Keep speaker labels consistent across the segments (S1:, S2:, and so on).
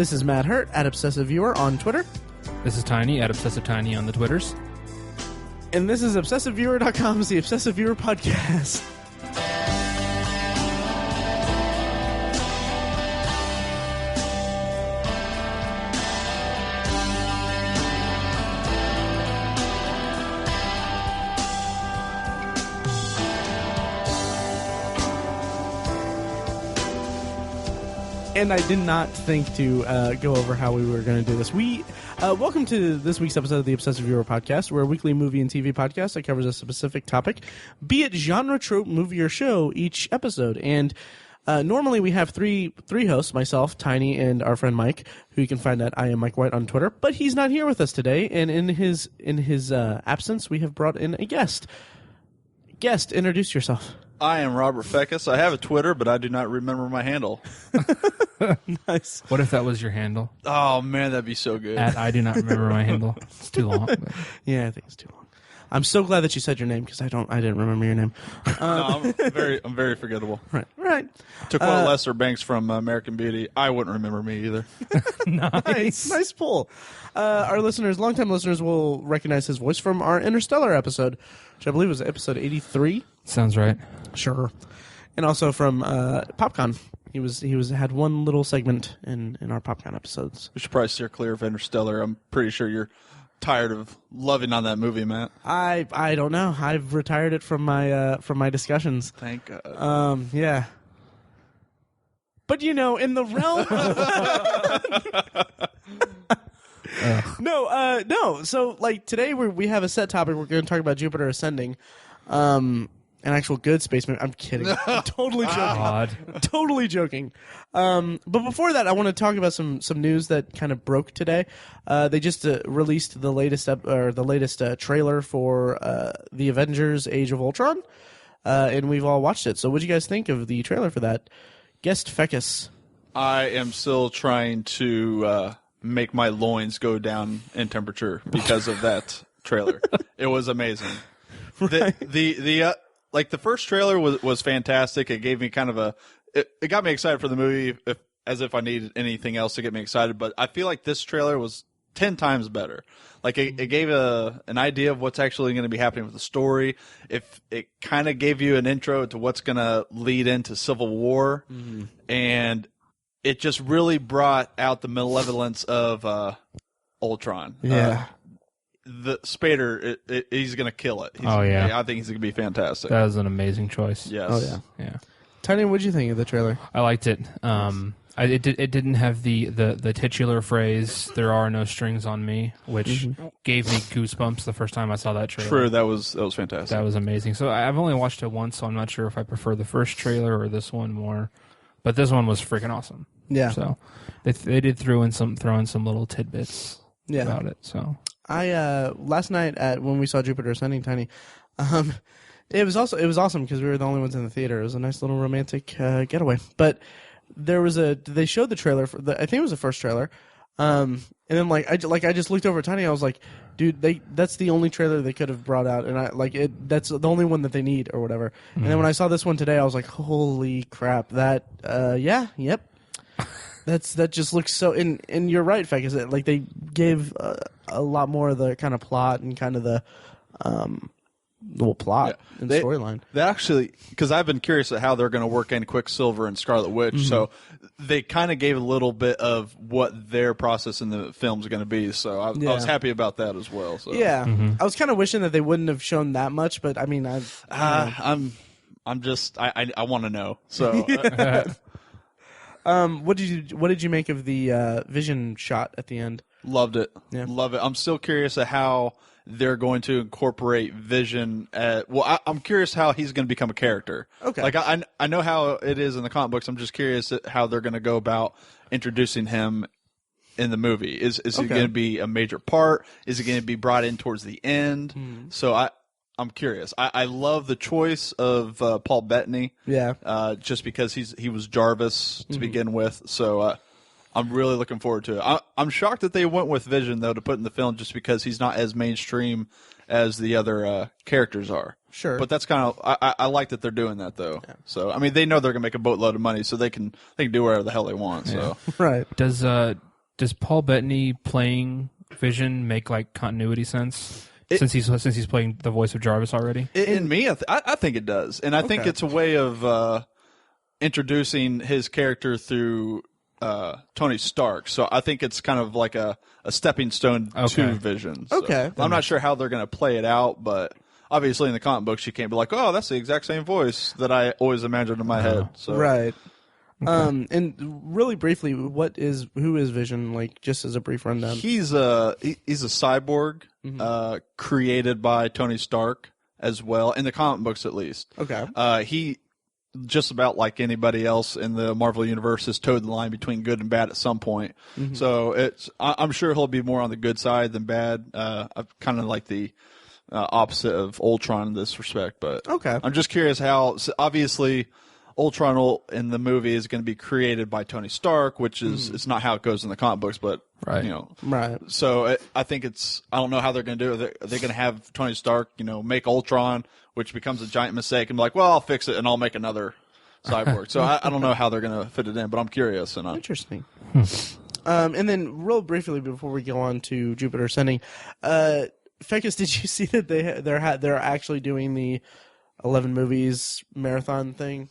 S1: This is Matt Hurt at Obsessive Viewer on Twitter.
S2: This is Tiny at Obsessive Tiny on the Twitters.
S1: And this is ObsessiveViewer.com's The Obsessive Viewer Podcast. And I did not think to go over how we were going to do this. Welcome to this week's episode of the Obsessive Viewer Podcast. We're a weekly movie and TV podcast that covers a specific topic, be it genre, trope, movie, or show, each episode. And normally we have three hosts, myself, Tiny, and our friend Mike, who you can find at I am Mike White on Twitter. But he's not here with us today, and in his absence, we have brought in a guest. Guest, introduce yourself.
S3: I am Robert Fekkes. I have a Twitter, but I do not remember my handle.
S1: Nice.
S2: What if that was your handle?
S3: Oh, man, that'd be so good.
S2: At I do not remember my handle. It's too long. But.
S1: Yeah, I think it's too long. I'm so glad that you said your name because I didn't remember your name.
S3: No, I'm very forgettable.
S1: Right.
S3: To quote Lester Banks from American Beauty, I wouldn't remember me either.
S1: Nice pull. Our listeners, longtime listeners, will recognize his voice from our Interstellar episode, which I believe was episode 83.
S2: Sounds right.
S1: Sure. And also from PopCon. He had one little segment in our PopCon episodes.
S3: We should probably steer clear of Interstellar. I'm pretty sure you're tired of loving on that movie, Matt.
S1: I don't know. I've retired it from my discussions.
S3: Thank God.
S1: Yeah. But in the realm No. So today we have a set topic. We're going to talk about Jupiter Ascending. An actual good space movie. I'm kidding. I'm totally joking.
S2: God.
S1: Totally joking. But before that, I want to talk about some news that kind of broke today. They just released the latest trailer for the Avengers: Age of Ultron, and we've all watched it. So, what do you guys think of the trailer for that? Guest Fekkes.
S3: I am still trying to make my loins go down in temperature because of that trailer. It was amazing.
S1: Right.
S3: The first trailer was fantastic. It gave me kind of it got me excited for the movie, as if I needed anything else to get me excited. But I feel like this trailer was 10 times better. Like it gave an idea of what's actually going to be happening with the story. If it kind of gave you an intro to what's going to lead into Civil War, and it just really brought out the malevolence of Ultron.
S1: Yeah.
S3: The Spader, he's going to kill it. I think he's going to be fantastic.
S2: That was an amazing choice.
S3: Yes.
S1: Oh,
S2: Yeah.
S1: Tony, what did you think of the trailer?
S2: I liked it. It didn't have the titular phrase, "There are no strings on me," which gave me goosebumps the first time I saw that trailer.
S3: True, that was fantastic.
S2: That was amazing. So I've only watched it once, so I'm not sure if I prefer the first trailer or this one more. But this one was freaking awesome. Yeah. So they did throw in some little tidbits about it. So
S1: I last night when we saw Jupiter Ascending, Tiny, it was awesome because we were the only ones in the theater. It was a nice little romantic getaway. But they showed the trailer for I think it was the first trailer, and then I just looked over at Tiny. I was like, dude, that's the only trailer they could have brought out, and that's the only one that they need or whatever. And then when I saw this one today, I was like, holy crap, that yep. That just looks so. And you're right, Fekkes. Like they gave a lot more of the kind of plot and kind of the plot and storyline.
S3: They actually, because I've been curious at how they're going to work in Quicksilver and Scarlet Witch, so they kind of gave a little bit of what their process in the film is going to be. So I was happy about that as well. So.
S1: Yeah, I was kind of wishing that they wouldn't have shown that much, but I mean,
S3: I'm just I want to know. So.
S1: What did you make of the Vision shot at the end?
S3: Loved it.
S1: Yeah.
S3: Love it. I'm still curious at how they're going to incorporate Vision. I'm curious how he's going to become a character.
S1: Okay.
S3: Like I know how it is in the comic books. I'm just curious at how they're going to go about introducing him in the movie. Is he going to be a major part? Is he going to be brought in towards the end? So I'm curious. I love the choice of Paul Bettany.
S1: Yeah.
S3: Just because he was Jarvis to begin with. So I'm really looking forward to it. I'm shocked that they went with Vision, though, to put in the film just because he's not as mainstream as the other characters are.
S1: Sure.
S3: But that's kind of I like that they're doing that, though. Yeah. So, I mean, they know they're going to make a boatload of money, so they can do whatever the hell they want. So
S1: Right.
S2: Does does Paul Bettany playing Vision make like continuity sense? Since he's playing the voice of Jarvis already?
S3: In me, I think it does. And I think it's a way of introducing his character through Tony Stark. So I think it's kind of like a stepping stone to Vision. So I'm not sure how they're going to play it out, but obviously in the comic books you can't be like, oh, that's the exact same voice that I always imagined in my head. So.
S1: Right. And really briefly, who is Vision? Like, just as a brief rundown.
S3: He's a cyborg created by Tony Stark as well, in the comic books at least.
S1: Okay.
S3: He, just about like anybody else in the Marvel Universe, has towed the line between good and bad at some point. So I'm sure he'll be more on the good side than bad. I'm kind of like the opposite of Ultron in this respect. But I'm just curious how, obviously, Ultron in the movie is going to be created by Tony Stark, which is it's not how it goes in the comic books, but So I think I don't know how they're going to do it. They're going to have Tony Stark, make Ultron, which becomes a giant mistake, and be like, well, I'll fix it and I'll make another cyborg. So I don't know how they're going to fit it in, but I'm curious.
S1: Interesting. And then, real briefly before we go on to Jupiter Ascending, Fekkes, did you see that they're actually doing the 11 movies marathon thing?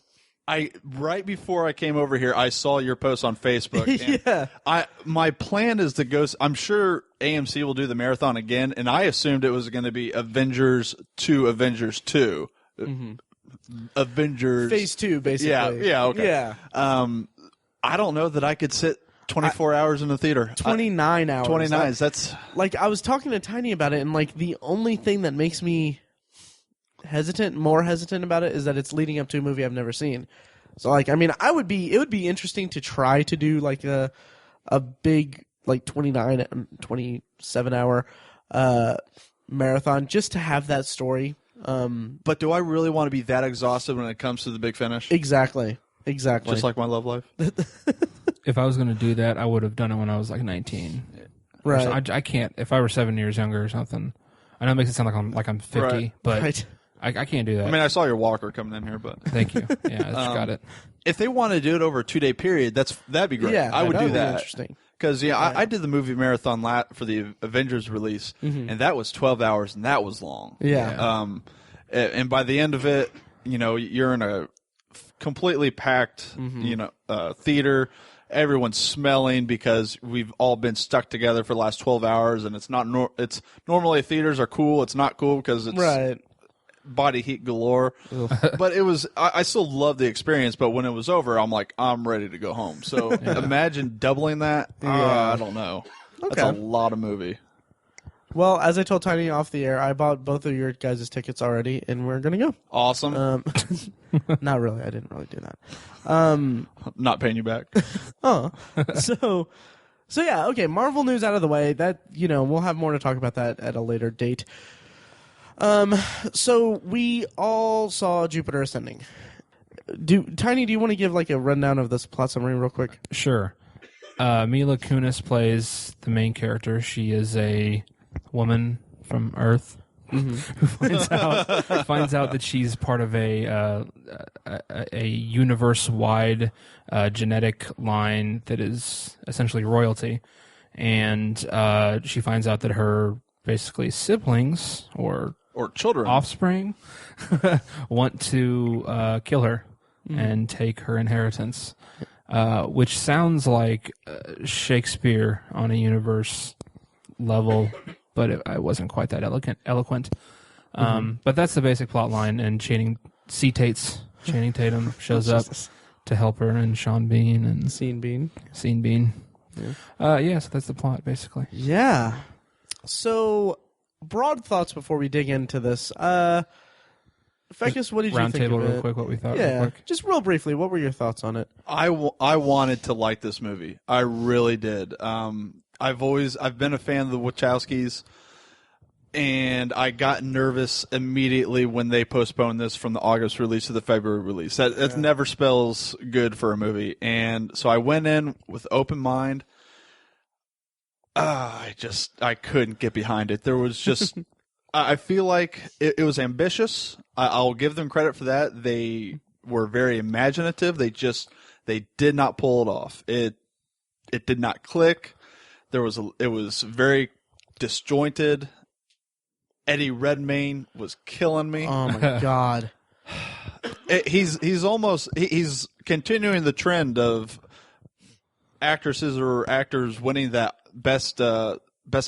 S3: Right before I came over here, I saw your post on Facebook. And my plan is to go. I'm sure AMC will do the marathon again, and I assumed it was going to be Avengers 2, Avengers 2, Avengers
S1: Phase 2, basically.
S3: Yeah. Okay.
S1: Yeah.
S3: I don't know that I could sit 24 hours in the theater.
S1: 29 hours.
S3: 29. That's
S1: like, I was talking to Tiny about it, and like the only thing that makes me more hesitant about it is that it's leading up to a movie I've never seen. So like, I mean, it would be interesting to try to do like a big like 27 hour marathon just to have that story.
S3: But do I really want to be that exhausted when it comes to the big finish?
S1: Exactly.
S3: Just like my love life.
S2: If I was going to do that, I would have done it when I was like 19.
S1: Right.
S2: I can't. If I were 7 years younger or something. I know it makes it sound like I'm 50, but I can't do that.
S3: I mean, I saw your walker coming in here, but
S2: thank you. Yeah, I just got it.
S3: If they want to do it over a 2-day period, that'd be great.
S1: Yeah,
S3: I would do that.
S1: Interesting.
S3: Because I did the movie marathon for the Avengers release, and that was 12 hours, and that was long.
S1: Yeah.
S3: And by the end of it, you're in a completely packed, theater. Everyone's smelling because we've all been stuck together for the last 12 hours, and it's not. It's normally theaters are cool. It's not cool because it's body heat galore. But it was. I still love the experience. But when it was over, I'm like, I'm ready to go home. So imagine doubling that. I don't know. Okay. That's a lot of movie.
S1: Well, as I told Tiny off the air, I bought both of your guys' tickets already, and we're going to go.
S3: Awesome.
S1: Not really. I didn't really do that.
S3: Not paying you back.
S1: So yeah, okay, Marvel news out of the way. That, we'll have more to talk about that at a later date. So we all saw Jupiter Ascending. Tiny, do you want to give like a rundown of this plot summary real quick?
S2: Sure. Mila Kunis plays the main character. She is a woman from Earth who finds out that she's part of a universe-wide genetic line that is essentially royalty, and she finds out that her basically siblings or
S3: children,
S2: offspring, want to kill her and take her inheritance. Which sounds like Shakespeare on a universe level, but it wasn't quite that eloquent. But that's the basic plot line, and Channing Tatum shows up to help her, and Sean Bean and
S1: Scene Bean.
S2: So that's the plot, basically.
S1: Yeah. So, broad thoughts before we dig into this. Fekkes, what did you think of it?
S2: Roundtable real quick, what we thought.
S1: Yeah,
S2: real quick.
S1: just real briefly, what were your thoughts on it?
S3: I wanted to like this movie. I really did. I've been a fan of the Wachowskis, and I got nervous immediately when they postponed this from the August release to the February release. That never spells good for a movie. And so I went in with open mind. I couldn't get behind it. There was just... I feel like it was ambitious. I'll give them credit for that. They were very imaginative. They did not pull it off. It did not click. It was very disjointed. Eddie Redmayne was killing me.
S1: Oh my god.
S3: He's continuing the trend of actresses or actors winning that best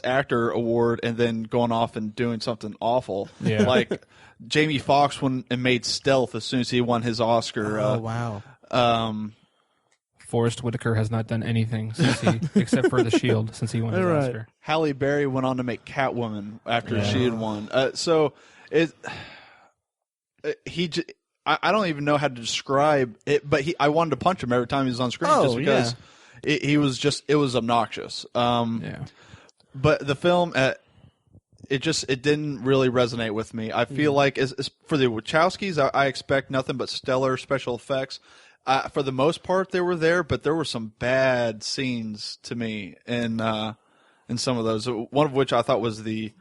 S3: actor award and then going off and doing something awful.
S2: Yeah.
S3: Like Jamie Foxx went and made Stealth as soon as he won his Oscar.
S1: Oh wow.
S2: Forrest Whitaker has not done anything except for The Shield since he won his Oscar.
S3: Halle Berry went on to make Catwoman after she had won. So I don't even know how to describe it, but I wanted to punch him every time he was on screen just because it was obnoxious. But the film, it didn't really resonate with me. I feel like for the Wachowskis, I expect nothing but stellar special effects. For the most part, they were there, but there were some bad scenes to me in some of those. One of which I thought was the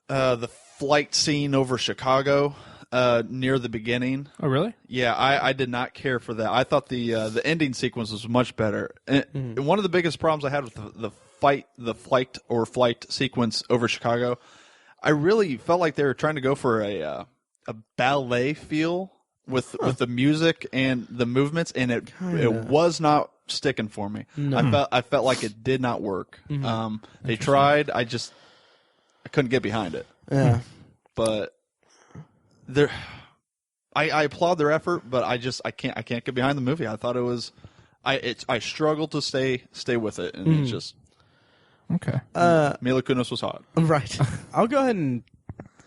S3: flight scene over Chicago near the beginning.
S2: Oh, really?
S3: Yeah, I did not care for that. I thought the ending sequence was much better. And one of the biggest problems I had with the flight sequence over Chicago, I really felt like they were trying to go for a ballet feel with the music and the movements, and it was not sticking for me. No. I felt like it did not work. They tried. I couldn't get behind it.
S1: Yeah,
S3: but I applaud their effort, but I can't get behind the movie. I thought it was I struggled to stay with it, and it's just
S2: okay.
S3: Mila Kunis was hot.
S1: Right. I'll go ahead and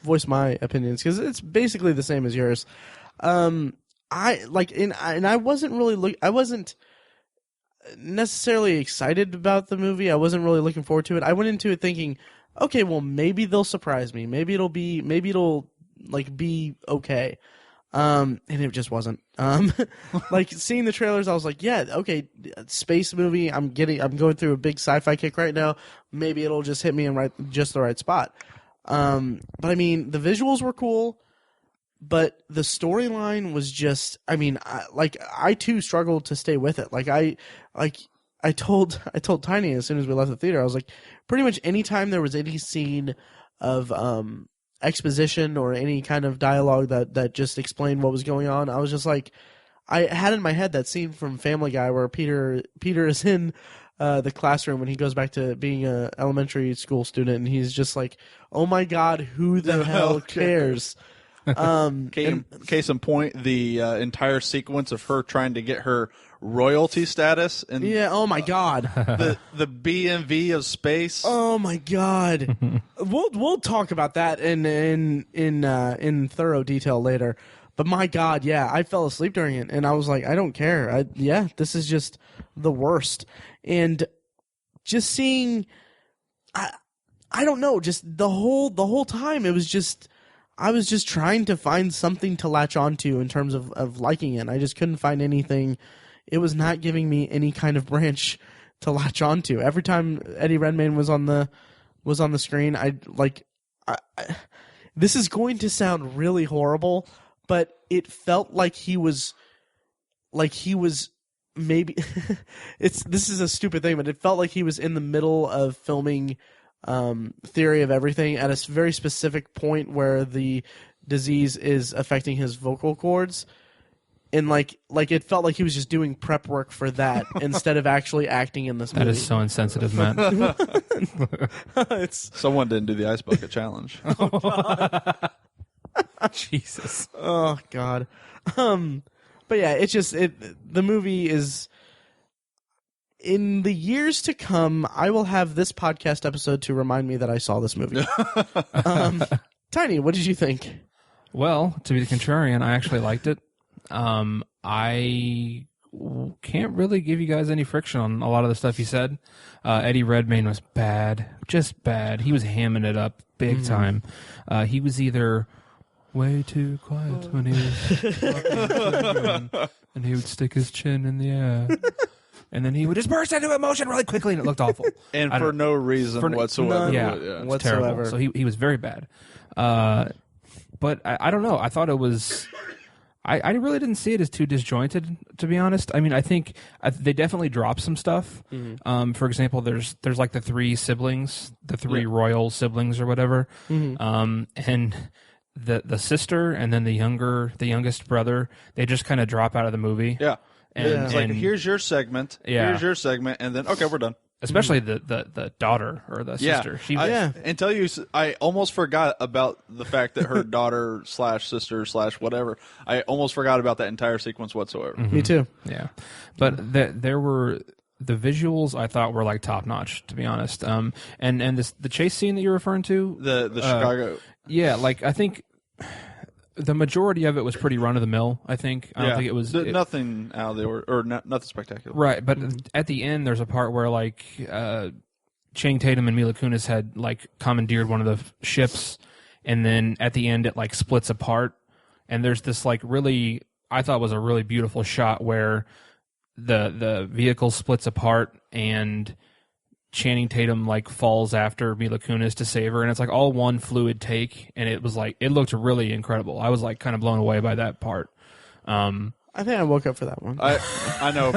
S1: voice my opinions because it's basically the same as yours. I wasn't necessarily excited about the movie. I wasn't really looking forward to it. I went into it thinking, okay, well, maybe they'll surprise me. Maybe it'll be okay. And it just wasn't. Like seeing the trailers, I was like, yeah, okay, space movie. I'm going through a big sci-fi kick right now. Maybe it'll just hit me in just the right spot. But I mean, the visuals were cool. But the storyline was just, I mean, I too struggled to stay with it. I told Tiny as soon as we left the theater, I was like, pretty much any time there was any scene of exposition or any kind of dialogue that just explained what was going on, I was just like, I had in my head that scene from Family Guy where Peter is in the classroom when he goes back to being an elementary school student, and he's just like, oh my god, who the hell cares?
S3: Case in point, the entire sequence of her trying to get her royalty status, and
S1: oh my god,
S3: the BMV of space.
S1: Oh my god, we'll talk about that in thorough detail later. But my god, yeah, I fell asleep during it, and I was like, I don't care. This is just the worst, and just seeing, I don't know, just the whole time it was just. I was just trying to find something to latch onto in terms of liking it. I just couldn't find anything. It was not giving me any kind of branch to latch onto. Every time Eddie Redmayne was on the screen, this is going to sound really horrible, but it felt like he was maybe this is a stupid thing, but it felt like he was in the middle of filming Theory of Everything at a very specific point where the disease is affecting his vocal cords, and like it felt like he was just doing prep work for that instead of actually acting in this movie.
S2: That is so insensitive, man.
S3: Someone didn't do the ice bucket challenge.
S1: Oh, God.
S2: Jesus.
S1: Oh god. But yeah, it's just the movie is. In the years to come, I will have this podcast episode to remind me that I saw this movie. Tiny, what did you think?
S2: Well, to be the contrarian, I actually liked it. I can't really give you guys any friction on a lot of the stuff you said. Eddie Redmayne was bad, just bad. He was hamming it up big time. He was either way too quiet when he was talking, and he would stick his chin in the air. And then he would just burst into emotion really quickly, and it looked awful.
S3: And for no reason whatsoever.
S2: It's terrible. So he was very bad. But I don't know. I thought it was I really didn't see it as too disjointed, to be honest. I mean, I think they definitely dropped some stuff. Mm-hmm. For example, there's like the three siblings, the three royal siblings or whatever, and the sister and then the youngest brother, they just kind of drop out of the movie.
S3: Yeah, and it's like, here's your segment, here's your segment, and then okay, we're done.
S2: Especially the daughter or the sister.
S3: Until I almost forgot about the fact that her daughter / sister / whatever. I almost forgot about that entire sequence whatsoever.
S1: Mm-hmm. Me too.
S2: Yeah, but there were the visuals I thought were like top notch, to be honest. And the chase scene that you're referring to,
S3: the Chicago.
S2: Yeah, like I think. The majority of it was pretty run of the mill. I think. I don't think it was
S3: nothing out of the or nothing spectacular.
S2: Right, but at the end, there's a part where like Channing Tatum and Mila Kunis had like commandeered one of the ships, and then at the end it like splits apart, and there's this like really I thought was a really beautiful shot where the vehicle splits apart and Channing Tatum like falls after Mila Kunis to save her, and it's like all one fluid take, and it was like it looked really incredible. I was like kind of blown away by that part.
S1: I think I woke up for that one.
S3: I know.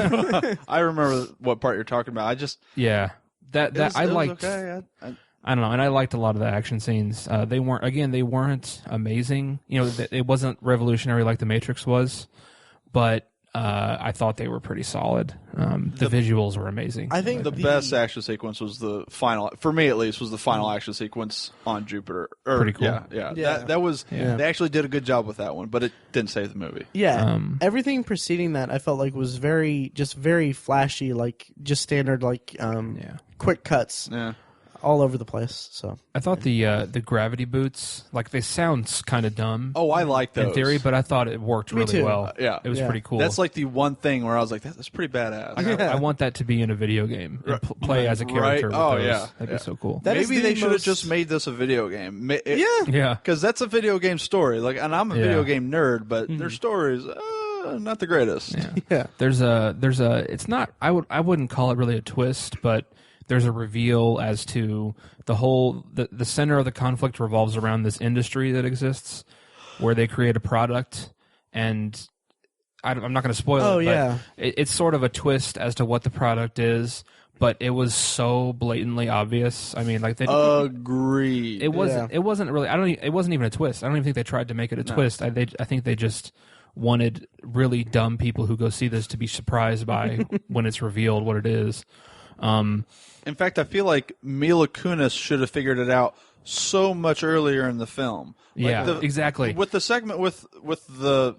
S3: I remember what part you're talking about. I just
S2: that I liked.
S3: Okay.
S2: I don't know, and I liked a lot of the action scenes. They weren't amazing. You know, it wasn't revolutionary like The Matrix was, but I thought they were pretty solid. The visuals were amazing.
S3: I think the best action sequence was the final, for me at least, was the final action sequence on Jupiter.
S2: Pretty cool.
S3: Yeah. That was. Yeah. They actually did a good job with that one, but it didn't save the movie.
S1: Yeah. Everything preceding that, I felt like was very flashy, like just standard, like quick cuts.
S3: Yeah.
S1: All over the place. So
S2: I thought the gravity boots, like they sound kind of dumb.
S3: Oh, I like those
S2: in theory, but I thought it worked really well. It was pretty cool.
S3: That's like the one thing where I was like, that's pretty badass.
S2: I want that to be in a video game and play as a character. With those. That'd be so cool.
S3: Maybe they should have just made this a video game.
S2: Yeah,
S3: because that's a video game story. Like, and I'm a video game nerd, but their stories. Not the greatest.
S2: Yeah. There's a. It's not. I wouldn't call it really a twist, but there's a reveal as to the center of the conflict revolves around this industry that exists, where they create a product, and I'm not going to spoil it. But it's sort of a twist as to what the product is. But it was so blatantly obvious. I mean, like they
S3: agreed.
S2: It wasn't. It wasn't really. It wasn't even a twist. I don't even think they tried to make it a twist. I think they just wanted really dumb people who go see this to be surprised by when it's revealed what it is.
S3: In fact, I feel like Mila Kunis should have figured it out so much earlier in the film. Like
S2: exactly.
S3: With the segment with the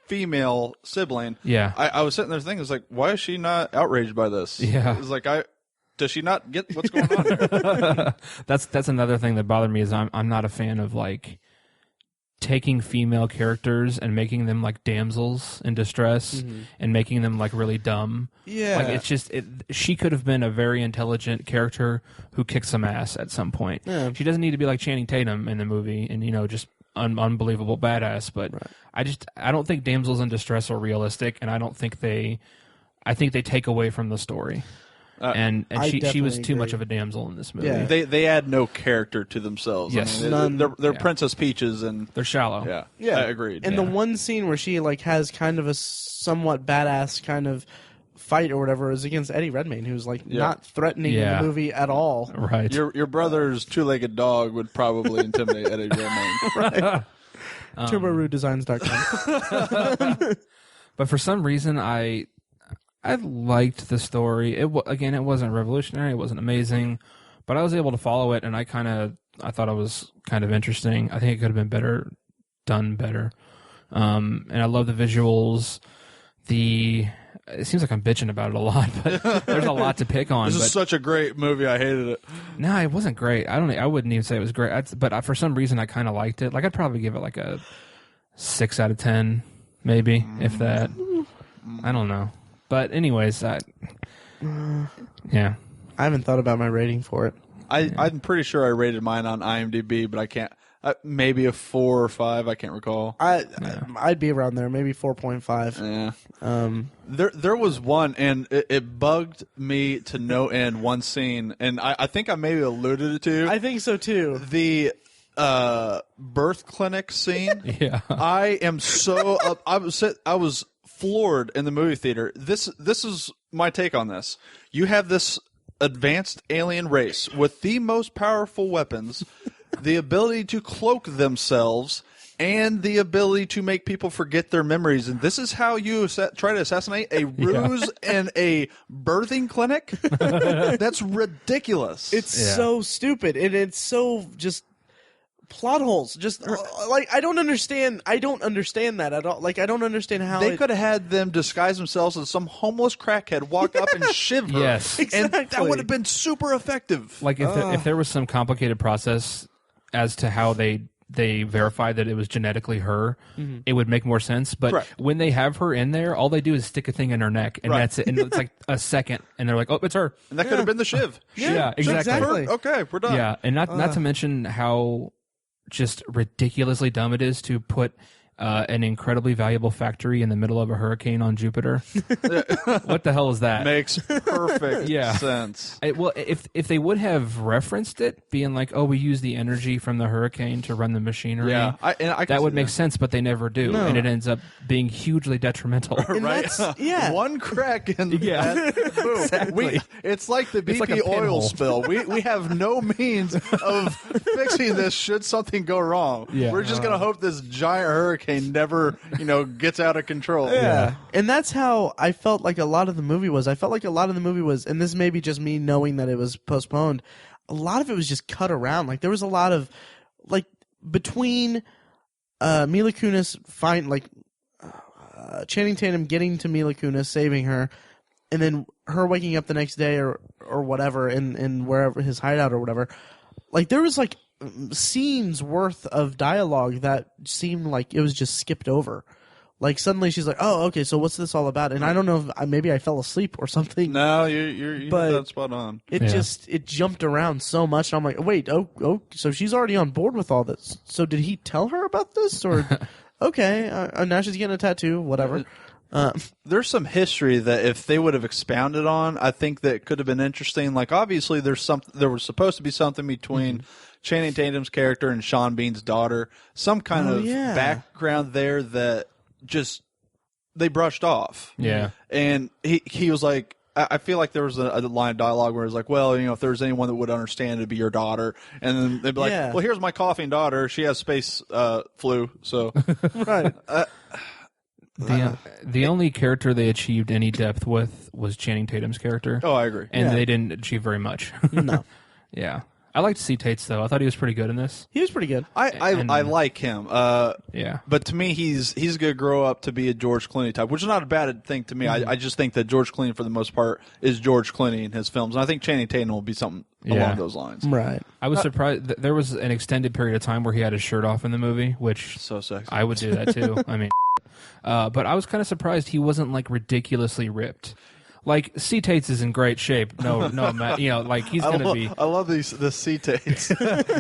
S3: female sibling, I was sitting there thinking, it's like, why is she not outraged by this?
S2: Yeah.
S3: It's like, does she not get what's going on here?
S2: That's another thing that bothered me is I'm not a fan of like taking female characters and making them like damsels in distress and making them like really dumb.
S1: Yeah.
S2: Like it's just she could have been a very intelligent character who kicked some ass at some point.
S1: Yeah.
S2: She doesn't need to be like Channing Tatum in the movie and just unbelievable badass, but I don't think damsels in distress are realistic, and I think they take away from the story. And she was too much of a damsel in this movie.
S3: Yeah. They add no character to themselves.
S2: Yes.
S3: I mean, they're Princess Peaches, and
S2: they're shallow.
S3: Yeah, I agreed.
S1: And the one scene where she like has kind of a somewhat badass kind of fight or whatever is against Eddie Redmayne, who's like not threatening in the movie at all.
S2: Right.
S3: Your brother's two-legged dog would probably intimidate Eddie Redmayne.
S1: Right. TurboRooDesigns.com.
S2: But for some reason, I liked the story. It wasn't revolutionary. It wasn't amazing, but I was able to follow it, and I thought it was kind of interesting. I think it could have been done better. And I love the visuals. It seems like I'm bitching about it a lot, but there's a lot to pick on.
S3: This is such a great movie. I hated it.
S2: No, it wasn't great. I wouldn't even say it was great. But for some reason, I kind of liked it. Like I'd probably give it like a 6 out of 10, maybe, if that. I don't know. But anyways,
S1: I haven't thought about my rating for it.
S3: I'm pretty sure I rated mine on IMDb, but I can't. Maybe a 4 or 5. I can't recall.
S1: I'd be around there, maybe 4.5.
S3: Yeah. There was one, and it bugged me to no end. One scene, and I think I maybe alluded it to.
S1: I think so too.
S3: birth clinic scene.
S2: Yeah.
S3: I am so I was floored in the movie theater. This is my take on this. You have this advanced alien race with the most powerful weapons, the ability to cloak themselves, and the ability to make people forget their memories. And this is how you try to assassinate a ruse in a birthing clinic? That's ridiculous.
S1: It's so stupid, and it's so just plot holes. Just like I don't understand that at all. Like I don't understand how
S3: they could have had them disguise themselves as some homeless crackhead, walk up and shiv her.
S2: Yes,
S1: exactly.
S3: And that would have been super effective.
S2: Like if there was some complicated process as to how they verified that it was genetically her, it would make more sense. But when they have her in there, all they do is stick a thing in her neck, and that's it. And it's like a second, and they're like, "Oh, it's her."
S3: And that could have been the shiv.
S2: Yeah, exactly.
S3: Okay, we're done.
S2: Yeah, and not to mention how just ridiculously dumb it is to put an incredibly valuable factory in the middle of a hurricane on Jupiter. What the hell is that?
S3: Makes perfect sense.
S2: Well, if they would have referenced it, being like, "Oh, we use the energy from the hurricane to run the machinery," that would make sense, but they never do, and it ends up being hugely detrimental.
S3: Right? One crack in that. Boom.
S2: Exactly.
S3: It's like the BP oil spill. We have no means of fixing this should something go wrong.
S2: Yeah.
S3: We're just gonna hope this giant hurricane never, gets out of control.
S1: Yeah. And that's how I felt like a lot of the movie was. I felt like a lot of the movie was, and this may be just me knowing that it was postponed, a lot of it was just cut around. Like there was a lot of, like, between Mila Kunis Channing Tatum getting to Mila Kunis, saving her, and then her waking up the next day or whatever in wherever his hideout or whatever. Like there was like scenes worth of dialogue that seemed like it was just skipped over. Like suddenly she's like, "Oh, okay, so what's this all about?" And I don't know if maybe I fell asleep or something.
S3: No, you're that spot on.
S1: It jumped around so much. And I'm like, wait, so she's already on board with all this. So did he tell her about this or? Okay, now she's getting a tattoo, whatever.
S3: There's some history that if they would have expounded on, I think that could have been interesting. Like obviously there was supposed to be something between Channing Tatum's character and Sean Bean's daughter, some kind of background there that just they brushed off.
S2: Yeah.
S3: And he was like, I feel like there was a line of dialogue where it was like, well, if there's anyone that would understand, it'd be your daughter. And then they'd be like, well, here's my coughing daughter. She has space flu. So
S1: right.
S2: The only character they achieved any depth with was Channing Tatum's character.
S3: Oh, I agree.
S2: And they didn't achieve very much.
S1: No.
S2: Yeah. I liked C. Tate's, though. I thought he was pretty good in this.
S1: He was pretty good.
S3: I like him.
S2: Yeah.
S3: But to me, he's going to grow up to be a George Clooney type, which is not a bad thing to me. I just think that George Clooney, for the most part, is George Clooney in his films. And I think Channing Tatum will be something along those lines.
S1: Right.
S2: I was surprised. There was an extended period of time where he had his shirt off in the movie, which
S3: so sexy.
S2: I would do that, too. I mean, but I was kind of surprised he wasn't, like, ridiculously ripped. Like, C. Tate's is in great shape. No, Matt, like, he's going to be...
S3: I love the C. Tate's.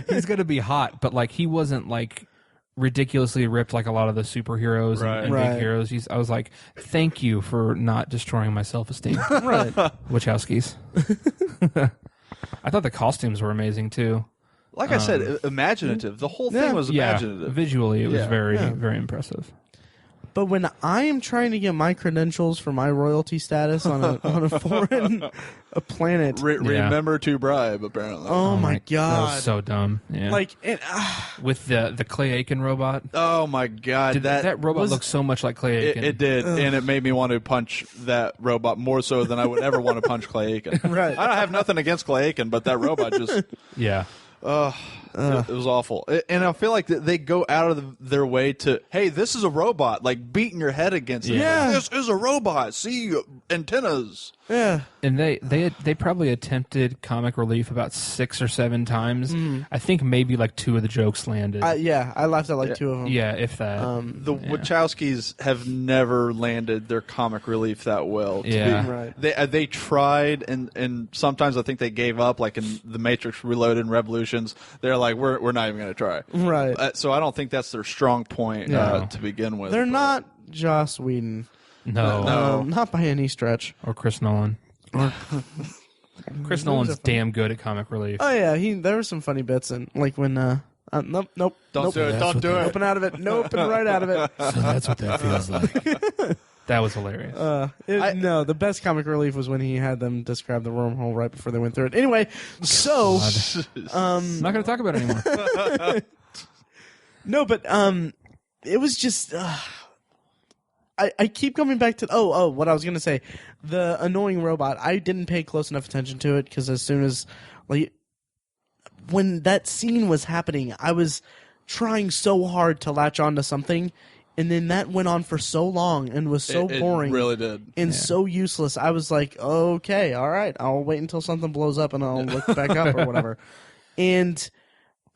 S2: He's going to be hot, but, like, he wasn't, like, ridiculously ripped like a lot of the superheroes and big heroes. I was like, thank you for not destroying my self-esteem.
S1: Right.
S2: Wachowskis. I thought the costumes were amazing, too.
S3: Like I said, imaginative. The whole thing was imaginative.
S2: Visually, it was very, very impressive.
S1: But when I am trying to get my credentials for my royalty status on a foreign planet,
S3: remember to bribe. Apparently,
S1: oh my god,
S2: that was so dumb. Yeah.
S1: Like
S2: with the Clay Aiken robot.
S3: Oh my god,
S2: that robot looked so much like Clay Aiken.
S3: It did, and it made me want to punch that robot more so than I would ever want to punch Clay Aiken.
S1: Right.
S3: I don't have nothing against Clay Aiken, but that robot just it was awful. And I feel like they go out of their way to, hey, this is a robot, like beating your head against it.
S1: Yeah.
S3: This is a robot. See antennas.
S1: Yeah.
S2: And they probably attempted comic relief about 6 or 7 times. I think maybe like 2 of the jokes landed.
S1: I laughed at like 2 of them.
S2: Yeah, if that.
S3: The Wachowskis have never landed their comic relief that well.
S2: Right.
S3: They tried, and sometimes I think they gave up. Like in The Matrix Reloaded and Revolutions, they're like, we're not even going to try.
S1: Right.
S3: So I don't think that's their strong point to begin with.
S1: They're not Joss Whedon.
S2: No.
S1: Not by any stretch.
S2: Or Chris Nolan. Chris Nolan's damn good at comic relief.
S1: Oh yeah, there were some funny bits in like when Nope.
S3: Don't do it. Don't do it.
S1: Nope and out of it. Nope and right out of it.
S2: So that's what that feels like. That was hilarious.
S1: No, the best comic relief was when he had them describe the wormhole right before they went through it. Anyway, so
S2: I'm not going to talk about it anymore.
S1: No, but it was just I keep coming back to what I was going to say. The annoying robot. I didn't pay close enough attention to it because as soon as when that scene was happening, I was trying so hard to latch on to something. And then that went on for so long and was so boring.
S3: It really did.
S1: And so useless. I was like, okay, all right. I'll wait until something blows up and I'll look back up or whatever. And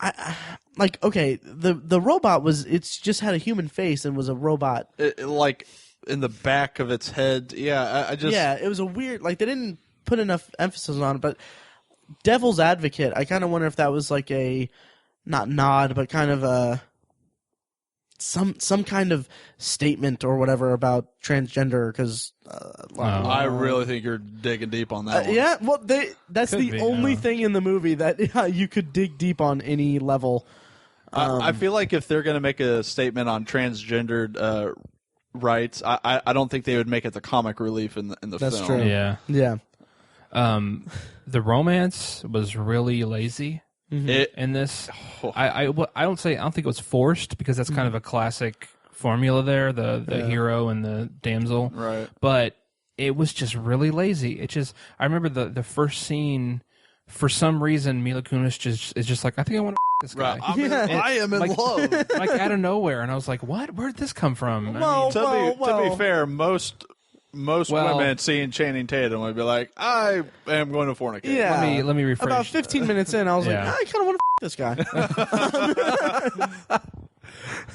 S1: the robot it's just had a human face and was a robot.
S3: Like in the back of its head. Yeah,
S1: it was a weird, they didn't put enough emphasis on it. But Devil's Advocate, I kind of wonder if that was like a, not nod, but kind of a, some kind of statement or whatever about transgender, because
S3: I really think you're digging deep on that one.
S1: Yeah, well, that's the only thing in the movie that you could dig deep on any level.
S3: I feel like if they're going to make a statement on transgendered rights, I don't think they would make it the comic relief in the film.
S1: That's true.
S2: Yeah. The romance was really lazy. In this, I don't think it was forced, because that's kind of a classic formula there, the hero and the damsel,
S3: right?
S2: But it was just really lazy. I remember the first scene, for some reason Mila Kunis is just like, I think I want to this guy.
S3: Right. I am in love,
S2: like out of nowhere, and I was like, what? Where'd this come from?
S3: To be fair, most women seeing Channing Tatum would be like, I am going to fornicate.
S1: Yeah.
S2: Let me rephrase.
S1: About 15 minutes in, I was like, I kind of want to this guy.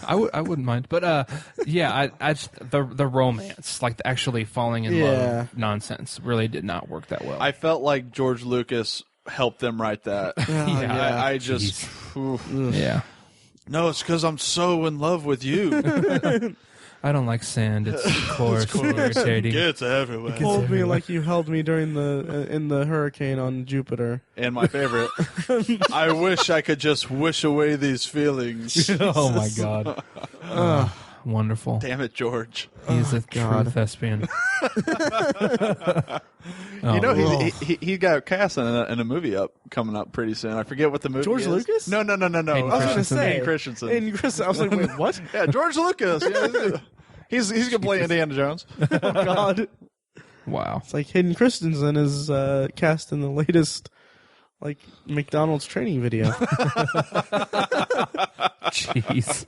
S2: I wouldn't mind, but the romance, like the actually falling in love nonsense, really did not work that well.
S3: I felt like George Lucas helped them write that. I just, no, it's because I'm so in love with you.
S2: I don't like sand. It's coarse and irritating.
S3: It gets everywhere.
S1: Hold me like you held me during in the hurricane on Jupiter.
S3: And my favorite, I wish I could just wish away these feelings.
S2: Oh my God. Wonderful.
S3: Damn it, George.
S2: He's a true thespian.
S3: He got cast in a movie coming up pretty soon. I forget what the movie
S1: George
S3: is.
S1: Lucas?
S3: No. I was
S1: going to say.
S3: Hayden Christensen.
S1: I was like, wait, what?
S3: Yeah, George Lucas. Yeah, he's going to play Indiana Jones.
S1: Oh, God.
S2: Wow.
S1: It's like Hayden Christensen is cast in the latest McDonald's training video.
S2: Jeez.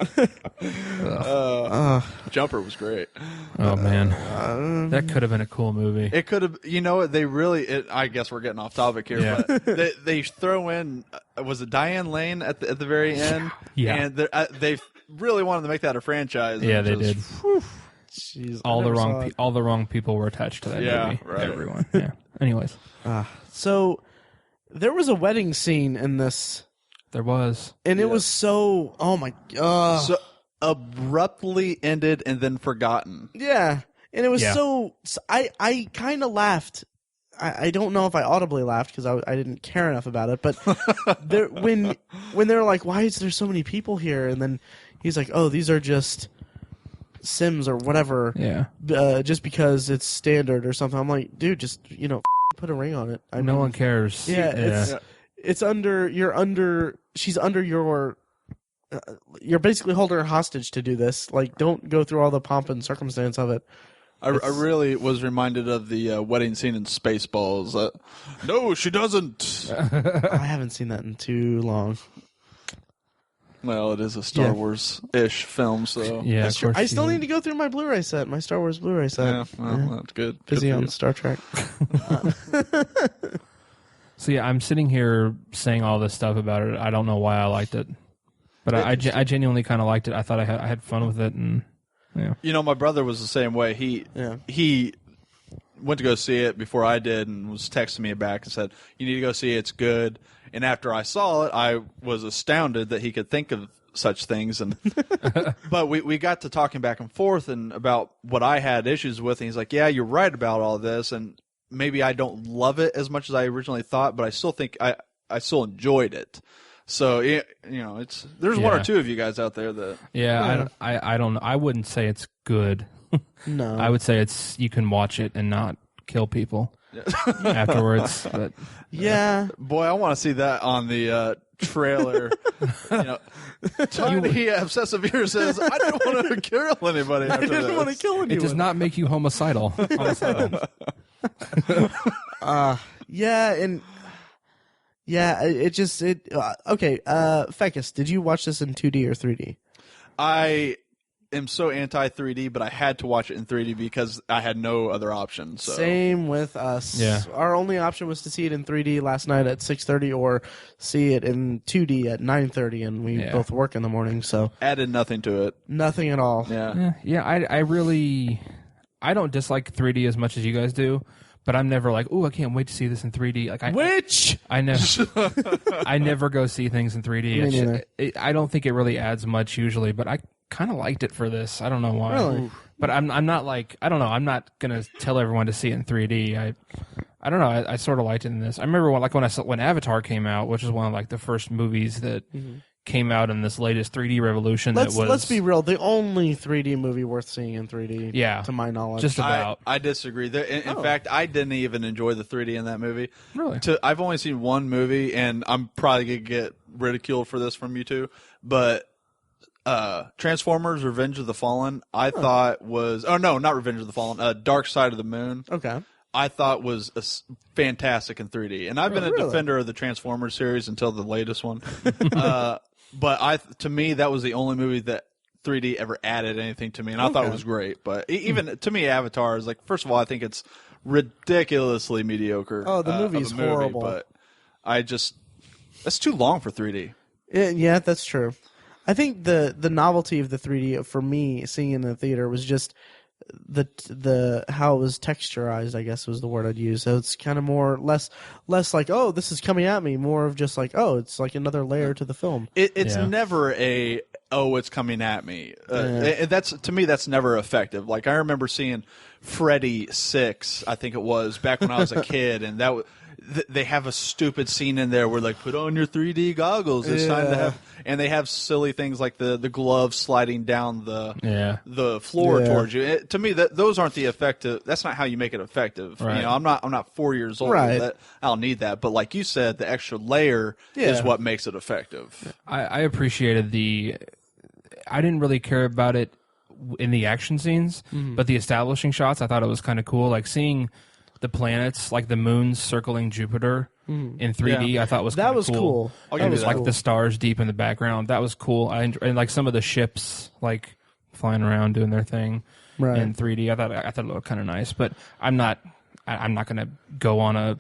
S3: Jumper was great.
S2: Oh man, that could have been a cool movie.
S3: It could have. You know what? They really. I guess we're getting off topic here, but they throw in. Was it Diane Lane at the very end?
S2: Yeah.
S3: And they really wanted to make that a franchise.
S2: Yeah, they did.
S1: Jeez,
S2: all the wrong people were attached to that movie.
S3: Right.
S2: Everyone. Yeah. Anyways.
S1: So there was a wedding scene in this.
S2: There was.
S1: And it was so, oh my God.
S3: So abruptly ended and then forgotten.
S1: Yeah. And it was so I kind of laughed. I don't know if I audibly laughed because I didn't care enough about it. But when they're like, why is there so many people here? And then he's like, oh, these are just Sims or whatever.
S2: Yeah.
S1: Just because it's standard or something. I'm like, dude, just, put a ring on it.
S2: No one cares.
S1: Yeah. It's she's under your, you're basically holding her hostage to do this. Don't go through all the pomp and circumstance of it.
S3: I really was reminded of the wedding scene in Spaceballs. No, she doesn't.
S1: I haven't seen that in too long.
S3: Well, it is a Star Wars-ish film, so
S2: yeah. Of course
S1: I still need to go through my Blu-ray set, my Star Wars Blu-ray set.
S3: Yeah, well, that's good.
S1: Busy on Star Trek.
S2: So yeah, I'm sitting here saying all this stuff about it. I don't know why I liked it, but I genuinely kind of liked it. I thought I had fun with it, and
S3: my brother was the same way. He went to go see it before I did, and was texting me back and said, "You need to go see it. It's good." And after I saw it, I was astounded that he could think of such things. And but we got to talking back and forth and about what I had issues with, and he's like, "Yeah, you're right about all this, and maybe I don't love it as much as I originally thought, but I still think I still enjoyed it." So there's one or two of you guys out there that
S2: I don't know. I wouldn't say it's good.
S1: No,
S2: I would say you can watch it and not kill people afterwards. But
S3: boy, I want to see that on the trailer. Tiny obsessive ear says, "I didn't want to kill anybody.
S1: I didn't want to kill anyone."
S2: It does not make you homicidal.
S1: Okay. Fekkes, did you watch this in 2D or 3D?
S3: I am so anti 3D, but I had to watch it in 3D because I had no other option. So.
S1: Same with us.
S2: Yeah.
S1: Our only option was to see it in 3D last night at 6:30 or see it in 2D at 9:30, and we both work in the morning, so
S3: added nothing to it.
S1: Nothing at all.
S2: I don't dislike 3D as much as you guys do. But I'm never like, I can't wait to see this in 3D. Like, I never go see things in 3D. I don't think it really adds much usually, but I kind of liked it for this. I don't know why.
S1: Really?
S2: But I'm not like, I don't know. I'm not gonna tell everyone to see it in 3D. I don't know. I sort of liked it in this. I remember when Avatar came out, which was one of like the first movies that. Mm-hmm. Came out in this latest 3D revolution.
S1: Let's be real. The only 3D movie worth seeing in 3D, to my knowledge.
S2: Just about.
S3: I disagree. In fact, I didn't even enjoy the 3D in that movie.
S2: Really?
S3: I've only seen one movie, and I'm probably going to get ridiculed for this from you two, but Transformers Revenge of the Fallen, I thought was... Oh, no, not Revenge of the Fallen. Dark Side of the Moon.
S1: Okay.
S3: I thought was fantastic in 3D. And I've been a defender of the Transformers series until the latest one. But to me, that was the only movie that 3D ever added anything to me, and I thought it was great. But even to me, Avatar is like, first of all, I think it's ridiculously mediocre.
S1: Oh, the movie's horrible.
S3: But that's too long for 3D.
S1: Yeah, that's true. I think the novelty of the 3D for me, seeing it in the theater, was just the how it was texturized, I guess was the word I'd use. So it's kind of less like, oh, this is coming at me, more of just like, oh, it's like another layer to the film.
S3: It's never it's coming at me. To me, that's never effective. Like, I remember seeing Freddy 6, I think it was, back when I was a kid, and they have a stupid scene in there where, like, put on your 3D goggles. It's time to have... And they have silly things like the gloves sliding down the floor towards you. To me, those aren't the effective... That's not how you make it effective.
S2: Right.
S3: I'm not 4 years old.
S1: Right.
S3: I don't need that. But like you said, the extra layer is what makes it effective.
S2: I appreciated I didn't really care about it in the action scenes, but the establishing shots, I thought it was kind of cool. Like, seeing the planets, like the moons circling Jupiter in 3D, I thought was
S1: that was cool.
S2: It was like the stars deep in the background. That was cool. And like some of the ships like flying around doing their thing in 3D. I thought it looked kind of nice. But I'm not going to go on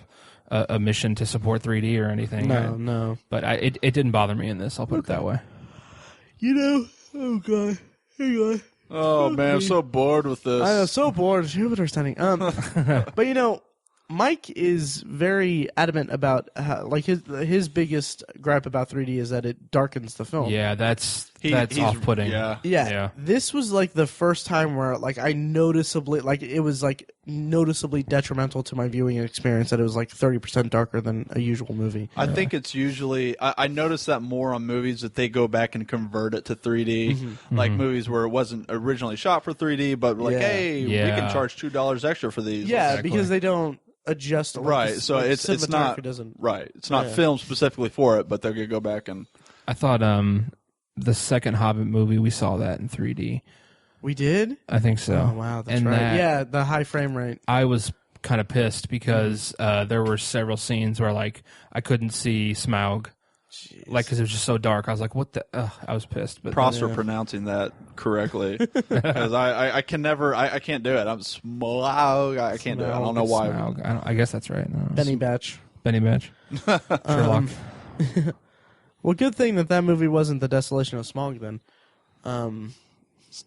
S2: a mission to support 3D or anything.
S1: No.
S2: But it didn't bother me in this. I'll put it that way.
S1: Oh god, hey guy.
S3: Oh man, I'm so bored with this.
S1: I'm so bored. Jupiter standing. But Mike is very adamant about how, like, his biggest gripe about 3D is that it darkens the film.
S2: Yeah, that's off-putting.
S1: Yeah. This was like the first time where, like, it was like noticeably detrimental to my viewing experience that it was like 30% darker than a usual movie.
S3: I think it's usually I notice that more on movies that they go back and convert it to 3D, like movies where it wasn't originally shot for 3D, but like, hey, we can charge $2 extra for these.
S1: Yeah, because they don't adjust.
S3: Right, so it's not right. It's not filmed specifically for it, but they're gonna go back and.
S2: I thought the second Hobbit movie, we saw that in 3D.
S1: We did?
S2: I think so.
S1: Oh wow, that's right. The high frame rate.
S2: I was kind of pissed because there were several scenes where, like, I couldn't see Smaug. Jeez. Like, because it was just so dark. I was like, what the... I was pissed. But
S3: props for pronouncing that correctly. Because I can never... I can't do it. I'm Smaug. I can't do it. I don't know why.
S2: Smaug. I guess that's right. No,
S1: Benny Batch.
S2: Sherlock.
S1: Well, good thing that movie wasn't The Desolation of Smaug, then.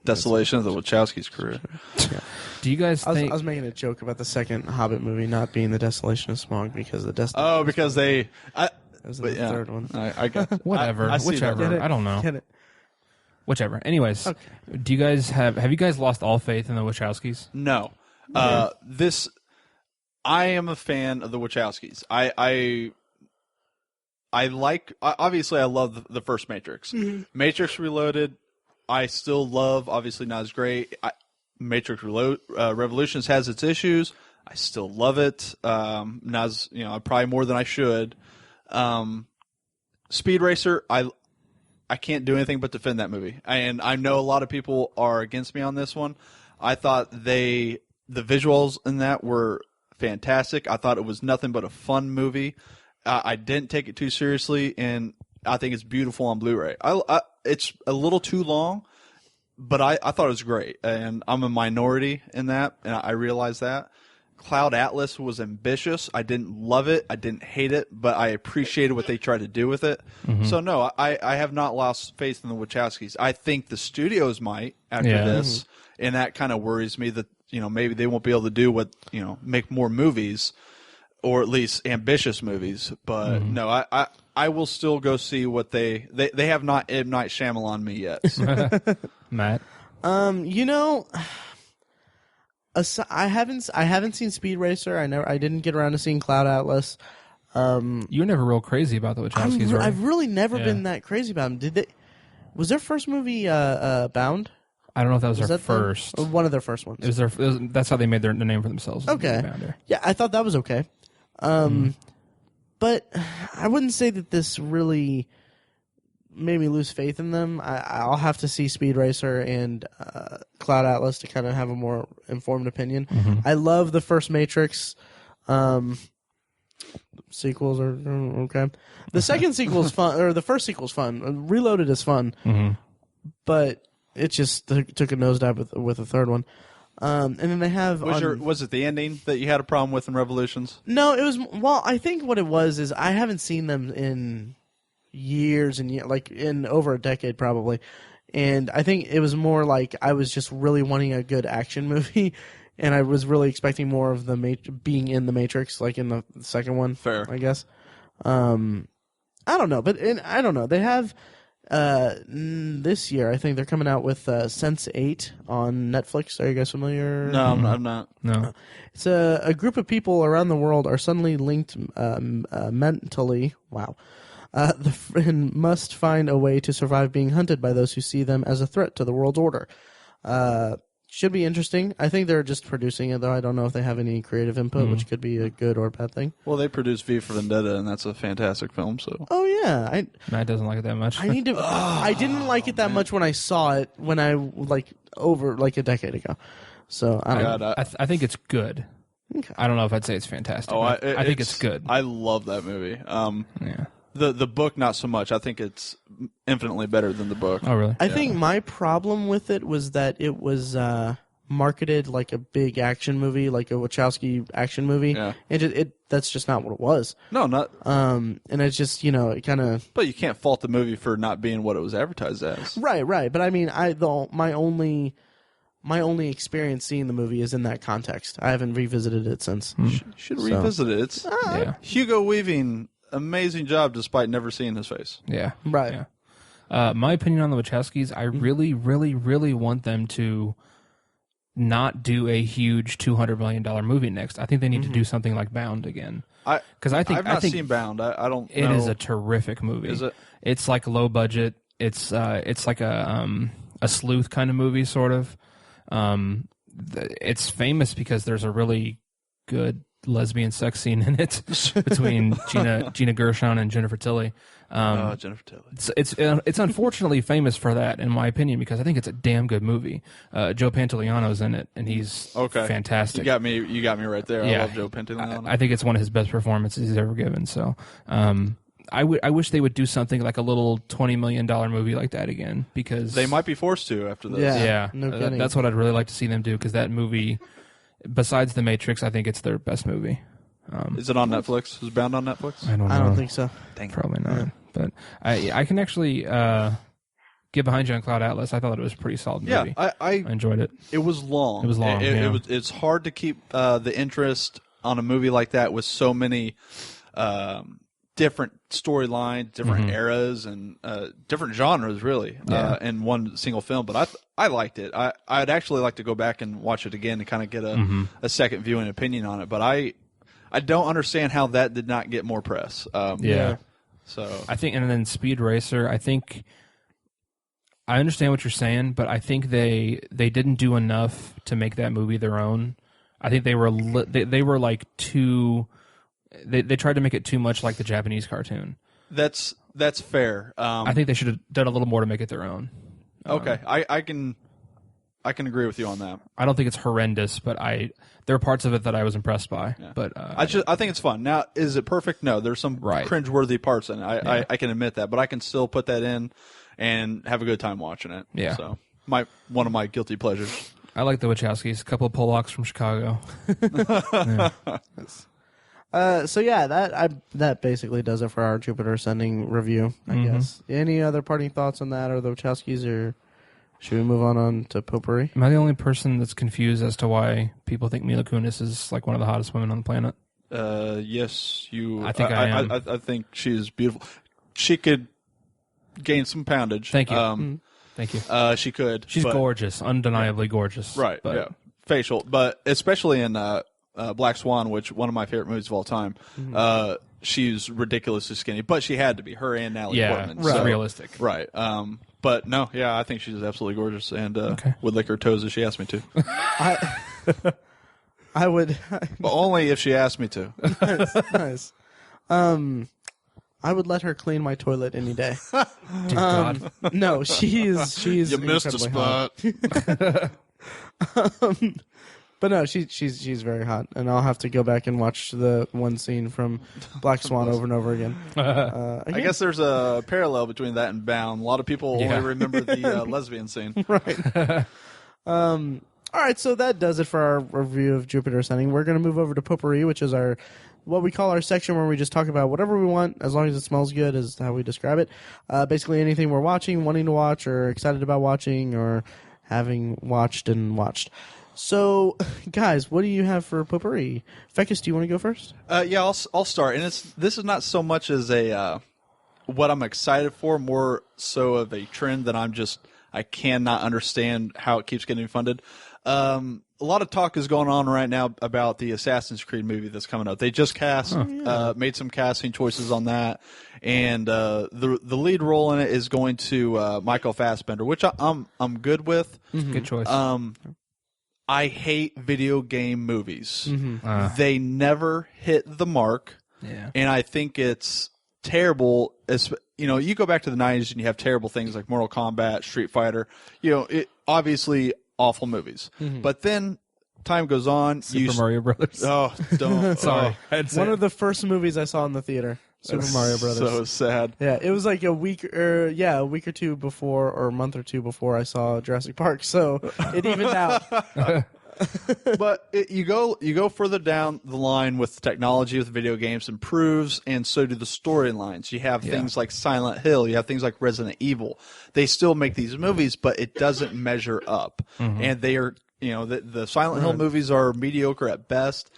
S3: Desolation of the Wachowskis' career.
S2: Yeah. Do you guys think...
S1: I was making a joke about the second Hobbit movie not being The Desolation of Smaug because the Desolation...
S3: Oh, because they...
S1: That was the third one.
S3: I got
S2: whatever. Whichever. I don't know.
S1: Get it.
S2: Whichever. Anyways, do you guys have you guys lost all faith in the Wachowskis?
S3: No. I am a fan of the Wachowskis. obviously I love the first Matrix.
S1: Mm-hmm.
S3: Matrix Reloaded, I still love. Obviously not as great. Matrix Revolutions has its issues. I still love it. Not as, probably more than I should. Speed Racer, I can't do anything but defend that movie. And I know a lot of people are against me on this one. I thought the visuals in that were fantastic. I thought it was nothing but a fun movie. I didn't take it too seriously, and I think it's beautiful on Blu-ray. It's a little too long, but I thought it was great. And I'm a minority in that, and I realize that. Cloud Atlas was ambitious. I didn't love it. I didn't hate it, but I appreciated what they tried to do with it. Mm-hmm. So, no, I have not lost faith in the Wachowskis. I think the studios might after this, and that kind of worries me that, maybe they won't be able to do what, make more movies, or at least ambitious movies. But, no, I will still go see what they have not M. Night Shyamalan me yet. So.
S2: Matt?
S1: I haven't seen Speed Racer. I didn't get around to seeing Cloud Atlas.
S2: You were never real crazy about the Wachowskis, right?
S1: I've really never been that crazy about them. Was their first movie Bound?
S2: I don't know if that was their first.
S1: One of their first ones.
S2: That's how they made the name for themselves.
S1: Okay. Yeah, I thought that was okay. But I wouldn't say that this really made me lose faith in them. I'll have to see Speed Racer and Cloud Atlas to kind of have a more informed opinion. Mm-hmm. I love the first Matrix. Sequels are okay. The second sequel is fun, or the first sequel is fun. Reloaded is fun, but it just took a nosedive with the third one. And then they have...
S3: Was it the ending that you had a problem with in Revolutions?
S1: No, it was... Well, I think what it was is I haven't seen them in years and years, like in over a decade probably. And I think it was more like I was just really wanting a good action movie, and I was really expecting more of being in the Matrix, like in the second one.
S3: Fair,
S1: I guess. I don't know, but I don't know. They have this year. I think they're coming out with Sense8 on Netflix. Are you guys familiar?
S3: No, I'm not.
S2: No.
S1: It's a group of people around the world are suddenly linked mentally. Wow. And must find a way to survive being hunted by those who see them as a threat to the world's order. Should be interesting. I think they're just producing it, though. I don't know if they have any creative input, which could be a good or bad thing.
S3: Well, they produced V for Vendetta, and that's a fantastic film. So.
S1: Oh yeah,
S2: Matt doesn't like it that much.
S1: I need to. I didn't like it that much when I saw it over a decade ago. So I don't know.
S2: I think it's good. Okay. I don't know if I'd say it's fantastic. I think it's good.
S3: I love that movie.
S2: Yeah.
S3: The book, not so much. I think it's infinitely better than the book.
S2: Oh, really?
S1: I think my problem with it was that it was marketed like a big action movie, like a Wachowski action movie.
S3: Yeah.
S1: That's just not what it was.
S3: No, not.
S1: And it's just, it kind of.
S3: But you can't fault the movie for not being what it was advertised as.
S1: Right. But I mean, my only experience seeing the movie is in that context. I haven't revisited it since.
S3: Should revisit it. It's Hugo Weaving. Amazing job, despite never seeing his face.
S2: Yeah,
S1: right.
S2: Yeah. My opinion on the Wachowskis: I really, really, really want them to not do a huge $200 million movie next. I think they need to do something like Bound again. Because I think
S3: I've not seen Bound. I don't.
S2: It is a terrific movie.
S3: Is it?
S2: It's like low budget. It's like a sleuth kind of movie, sort of. It's famous because there's a really good lesbian sex scene in it between Gina Gershon and Jennifer Tilly.
S3: Jennifer Tilly.
S2: It's unfortunately famous for that, in my opinion, because I think it's a damn good movie. Joe Pantoliano's in it, and he's fantastic.
S3: You got me right there. I love Joe Pantoliano.
S2: I think it's one of his best performances he's ever given. So, I wish they would do something like a little $20 million movie like that again, because
S3: they might be forced to after this.
S2: Yeah,
S1: no kidding.
S2: That's what I'd really like to see them do, because that movie, besides The Matrix, I think it's their best movie.
S3: Is it on Netflix? Is Bound on Netflix?
S2: I don't know.
S1: I don't think so.
S2: Probably not. Yeah. But I can actually get behind you on Cloud Atlas. I thought it was a pretty solid movie.
S3: Yeah, I
S2: enjoyed it.
S3: It was long. It's hard to keep the interest on a movie like that with so many different storylines, different eras, and different genres, really, in one single film. But I liked it. I'd actually like to go back and watch it again to kind of get a second viewing opinion on it. But I don't understand how that did not get more press. So
S2: I think, and then Speed Racer, I think I understand what you're saying, but I think they didn't do enough to make that movie their own. I think they were like too. They tried to make it too much like the Japanese cartoon.
S3: That's fair.
S2: I think they should have done a little more to make it their own.
S3: Okay, I can agree with you on that.
S2: I don't think it's horrendous, but there are parts of it that I was impressed by. Yeah. But
S3: I think it's fun. Now, is it perfect? No, there's some cringeworthy parts in it. I can admit that, but I can still put that in and have a good time watching it.
S2: Yeah.
S3: So one of my guilty pleasures.
S2: I like the Wachowskis. A couple of Polacks from Chicago.
S1: So yeah, that basically does it for our Jupiter Ascending review, I guess. Any other parting thoughts on that or the Wachowskis, or should we move on to Potpourri?
S2: Am I the only person that's confused as to why people think Mila Kunis is like one of the hottest women on the planet?
S3: Yes, you.
S2: I think I am.
S3: I think she's beautiful. She could gain some poundage.
S2: Thank you. Thank you.
S3: She could.
S2: She's gorgeous, undeniably gorgeous.
S3: Right. But, yeah. Facial, but especially in Black Swan, which one of my favorite movies of all time. She's ridiculously skinny, but she had to be, her and Natalie Portman.
S2: Right. So, realistic.
S3: Right. But no, yeah, I think she's absolutely gorgeous, and would lick her toes if she asked me to.
S1: I would,
S3: but only if she asked me to.
S1: Nice. I would let her clean my toilet any day.
S2: Dear God.
S1: No, she's.
S3: You missed a spot.
S1: But no, she's very hot, and I'll have to go back and watch the one scene from Black Swan over and over again.
S3: I guess there's a parallel between that and Bound. A lot of people only remember the lesbian scene.
S1: Right. All right, so that does it for our review of Jupiter Ascending. We're going to move over to Potpourri, which is what we call our section where we just talk about whatever we want, as long as it smells good, is how we describe it. Basically anything we're watching, wanting to watch, or excited about watching, or having watched and watched. So, guys, what do you have for Potpourri? Fekkes, do you want to go first?
S3: Yeah, I'll start. And this is not so much as what I'm excited for, more so of a trend that I cannot understand how it keeps getting funded. A lot of talk is going on right now about the Assassin's Creed movie that's coming out. They just made some casting choices on that, and the lead role in it is going to Michael Fassbender, which I'm good with.
S2: Good choice.
S3: I hate video game movies. They never hit the mark, and I think it's terrible. You go back to the 90s and you have terrible things like Mortal Kombat, Street Fighter. Obviously awful movies. But then time goes on.
S2: Super Mario Brothers.
S3: Oh, don't.
S2: Sorry.
S1: One of the first movies I saw in the theater. Super Mario Brothers.
S3: So sad.
S1: Yeah, it was like a week or two before, or a month or two before I saw Jurassic Park. So it evened out.
S3: But you go further down the line with technology, with video games improves, and so do the storylines. You have things like Silent Hill. You have things like Resident Evil. They still make these movies, but it doesn't measure up. And they are, the Silent Hill movies are mediocre at best.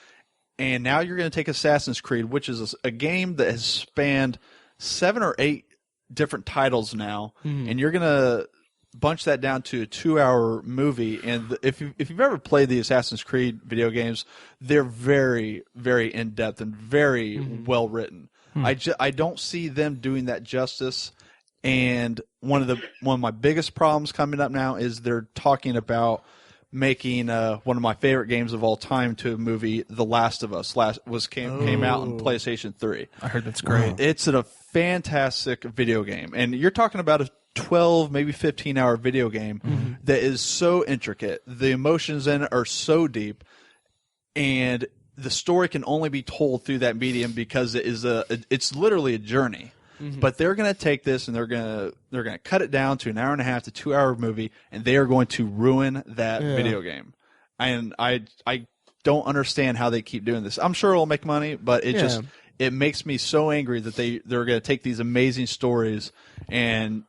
S3: And now you're going to take Assassin's Creed, which is a game that has spanned 7 or 8 different titles now, and you're going to bunch that down to a 2-hour movie. And if you've ever played the Assassin's Creed video games, they're very, very in depth and very well written. I don't see them doing that justice. And one of my biggest problems coming up now is they're talking about making one of my favorite games of all time to a movie, The Last of Us. Came out on PlayStation 3.
S2: I heard that's great.
S3: It's a fantastic video game, and you're talking about a 12, maybe 15-hour video game that is so intricate. The emotions in it are so deep, and the story can only be told through that medium because it's literally a journey. But they're going to take this and they're going to cut it down to an hour and a half to 2-hour movie, and they are going to ruin that video game. And I don't understand how they keep doing this. I'm sure it'll make money, but it makes me so angry that they're going to take these amazing stories and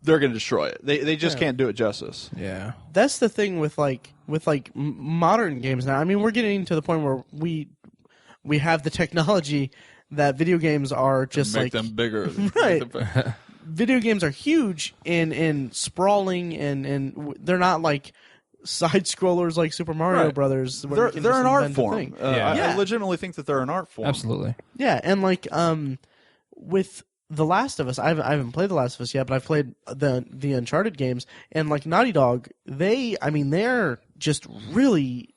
S3: they're going to destroy it. They just can't do it justice.
S2: Yeah,
S1: that's the thing with modern games now. I mean, we're getting to the point where we have the technology that video games are just
S3: make them bigger.
S1: Right. Video games are huge and sprawling, and they're not like side scrollers like Super Mario Brothers.
S3: They're an art form. I legitimately think that they're an art form.
S2: Absolutely.
S1: Yeah, and with The Last of Us, I haven't played The Last of Us yet, but I've played the Uncharted games, and like Naughty Dog, they're just really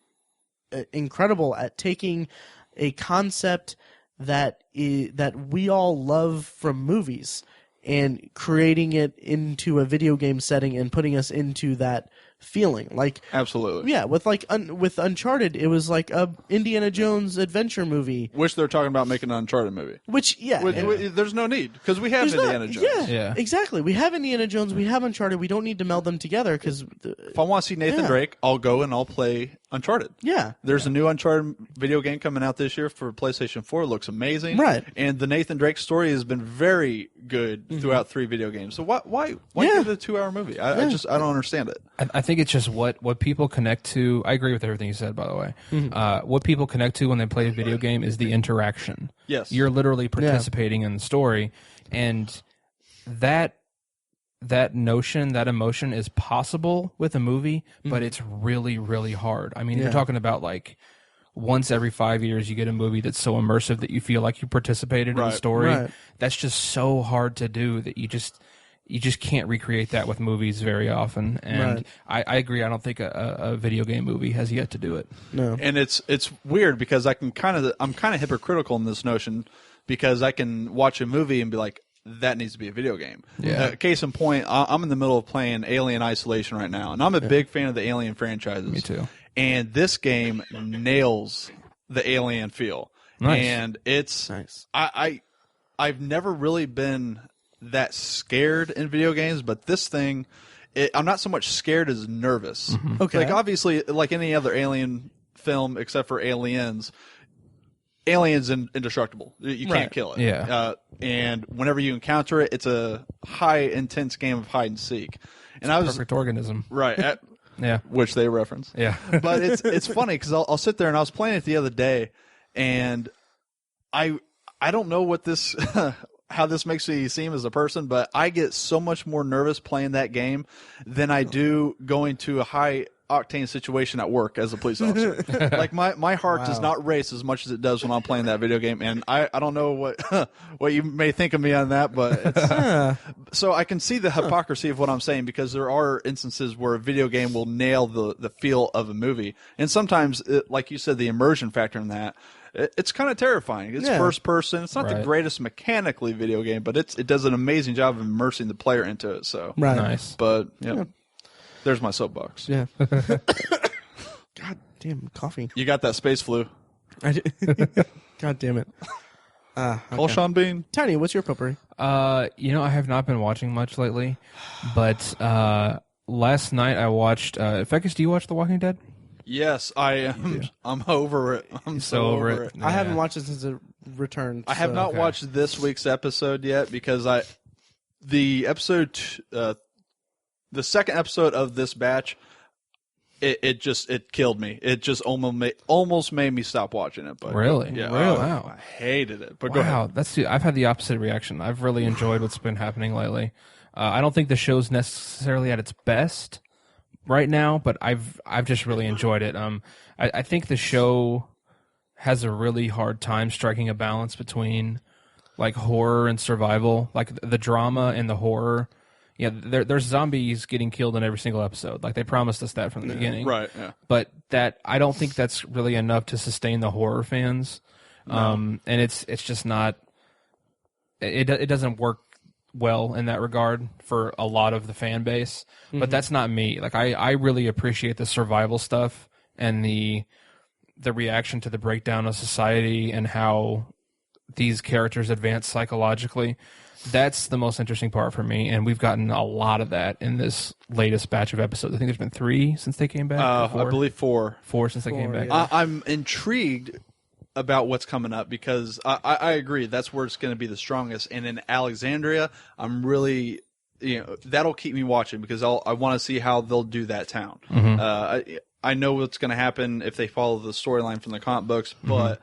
S1: incredible at taking a concept that we all love from movies and creating it into a video game setting and putting us into that feeling. Like,
S3: absolutely,
S1: yeah. With with Uncharted, it was like a Indiana Jones adventure movie,
S3: which they're talking about making an Uncharted movie.
S1: Which
S3: there's no need because we have Indiana Jones.
S1: Yeah, exactly. We have Indiana Jones. We have Uncharted. We don't need to meld them together because
S3: if I want to see Nathan Drake, I'll go and I'll play Uncharted.
S1: Yeah,
S3: there's a new Uncharted video game coming out this year for PlayStation 4. It looks amazing,
S1: right?
S3: And the Nathan Drake story has been very good throughout 3 video games. So why give it a 2-hour movie? I don't understand it.
S2: I think it's just what people connect to. I agree with everything you said, by the way. What people connect to when they play a video game is the interaction.
S3: Yes.
S2: You're literally participating in the story, and that notion, that emotion is possible with a movie, but it's really, really hard. I mean, you're talking about like once every 5 years you get a movie that's so immersive that you feel like you participated in the story. Right. That's just so hard to do that you just can't recreate that with movies very often. And I agree. I don't think a video game movie has yet to do it.
S1: No.
S3: And it's weird because I'm kind of hypocritical in this notion because I can watch a movie and be like, that needs to be a video game.
S2: Yeah.
S3: Case in point, I'm in the middle of playing Alien Isolation right now, and I'm a big fan of the Alien franchises.
S2: Me too.
S3: And this game nails the Alien feel.
S2: Nice.
S3: And it's
S1: nice.
S3: I've never really been that scared in video games, but this thing, I'm not so much scared as nervous.
S1: Okay.
S3: Like obviously, like any other Alien film except for Aliens indestructible. You can't kill it.
S2: Yeah.
S3: And whenever you encounter it, it's a high intense game of hide and seek. And
S2: it's a perfect organism.
S3: Right.
S2: Yeah.
S3: Which they reference.
S2: Yeah.
S3: But it's funny because I'll sit there and I was playing it the other day, and I don't know what this how this makes me seem as a person, but I get so much more nervous playing that game than I do going to a high octane situation at work as a police officer. Like my heart does not race as much as it does when I'm playing that video game, and I don't know what you may think of me on that, but it's, so I can see the hypocrisy of what I'm saying because there are instances where a video game will nail the feel of a movie, and sometimes, like you said, the immersion factor in that. It's kind of terrifying. It's first person. It's not the greatest mechanically video game, but it does an amazing job of immersing the player into it. So
S2: nice.
S3: But there's my soapbox.
S1: Yeah. God damn, coffee.
S3: You got that space flu.
S1: God damn it.
S3: Call Sean Bean.
S1: Tiny, what's your potpourri?
S2: I have not been watching much lately, but last night I watched. Fekkes, do you watch The Walking Dead?
S3: Yes, I am. I'm over it. I'm so over it.
S1: Yeah. I haven't watched it since it returned.
S3: I have not watched this week's episode yet because the second episode of this batch, it killed me. It just almost made me stop watching it. But
S2: really,
S3: yeah,
S2: really, wow.
S3: I hated it. But go ahead.
S2: I've had the opposite reaction. I've really enjoyed what's been happening lately. I don't think the show's necessarily at its best right now, but I've just really enjoyed it. I think the show has a really hard time striking a balance between like horror and survival, like the drama and the horror. Yeah, there's zombies getting killed in every single episode. Like they promised us that from the beginning,
S3: right? Yeah.
S2: But I don't think that's really enough to sustain the horror fans. No. And it's just not. It doesn't work well in that regard for a lot of the fan base, but that's not me. Like I really appreciate the survival stuff and the reaction to the breakdown of society and how these characters advance psychologically. That's the most interesting part for me, and we've gotten a lot of that in this latest batch of episodes. I think there's been 3 since they came back.
S3: I believe 4.
S2: 4 since they came back.
S3: Yeah. I'm intrigued about what's coming up because I agree that's where it's going to be the strongest. And in Alexandria, I'm really, that'll keep me watching because I want to see how they'll do that town. I know what's going to happen if they follow the storyline from the comic books, but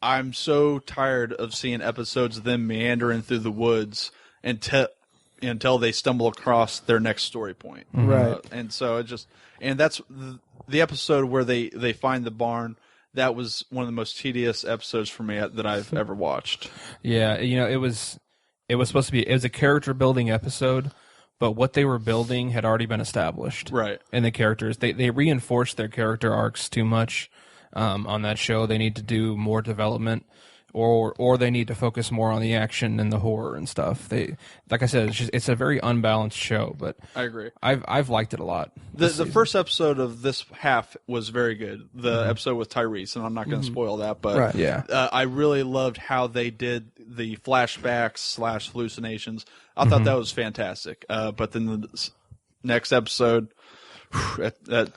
S3: I'm so tired of seeing episodes of them meandering through the woods until they stumble across their next story point.
S1: Right.
S3: And so and that's the episode where they find the barn. That was one of the most tedious episodes for me that I've ever watched.
S2: Yeah, it was it was supposed to be, it was a character building episode, but what they were building had already been established.
S3: Right.
S2: And the characters, they reinforced their character arcs too much on that show. They need to do more development, or they need to focus more on the action and the horror and stuff. Like I said, it's a very unbalanced show, but
S3: I agree.
S2: I've liked it a lot.
S3: The first episode of this half was very good. The episode with Tyrese, and I'm not going to spoil that, but I really loved how they did the flashbacks / hallucinations. I thought that was fantastic. But then the next episode, that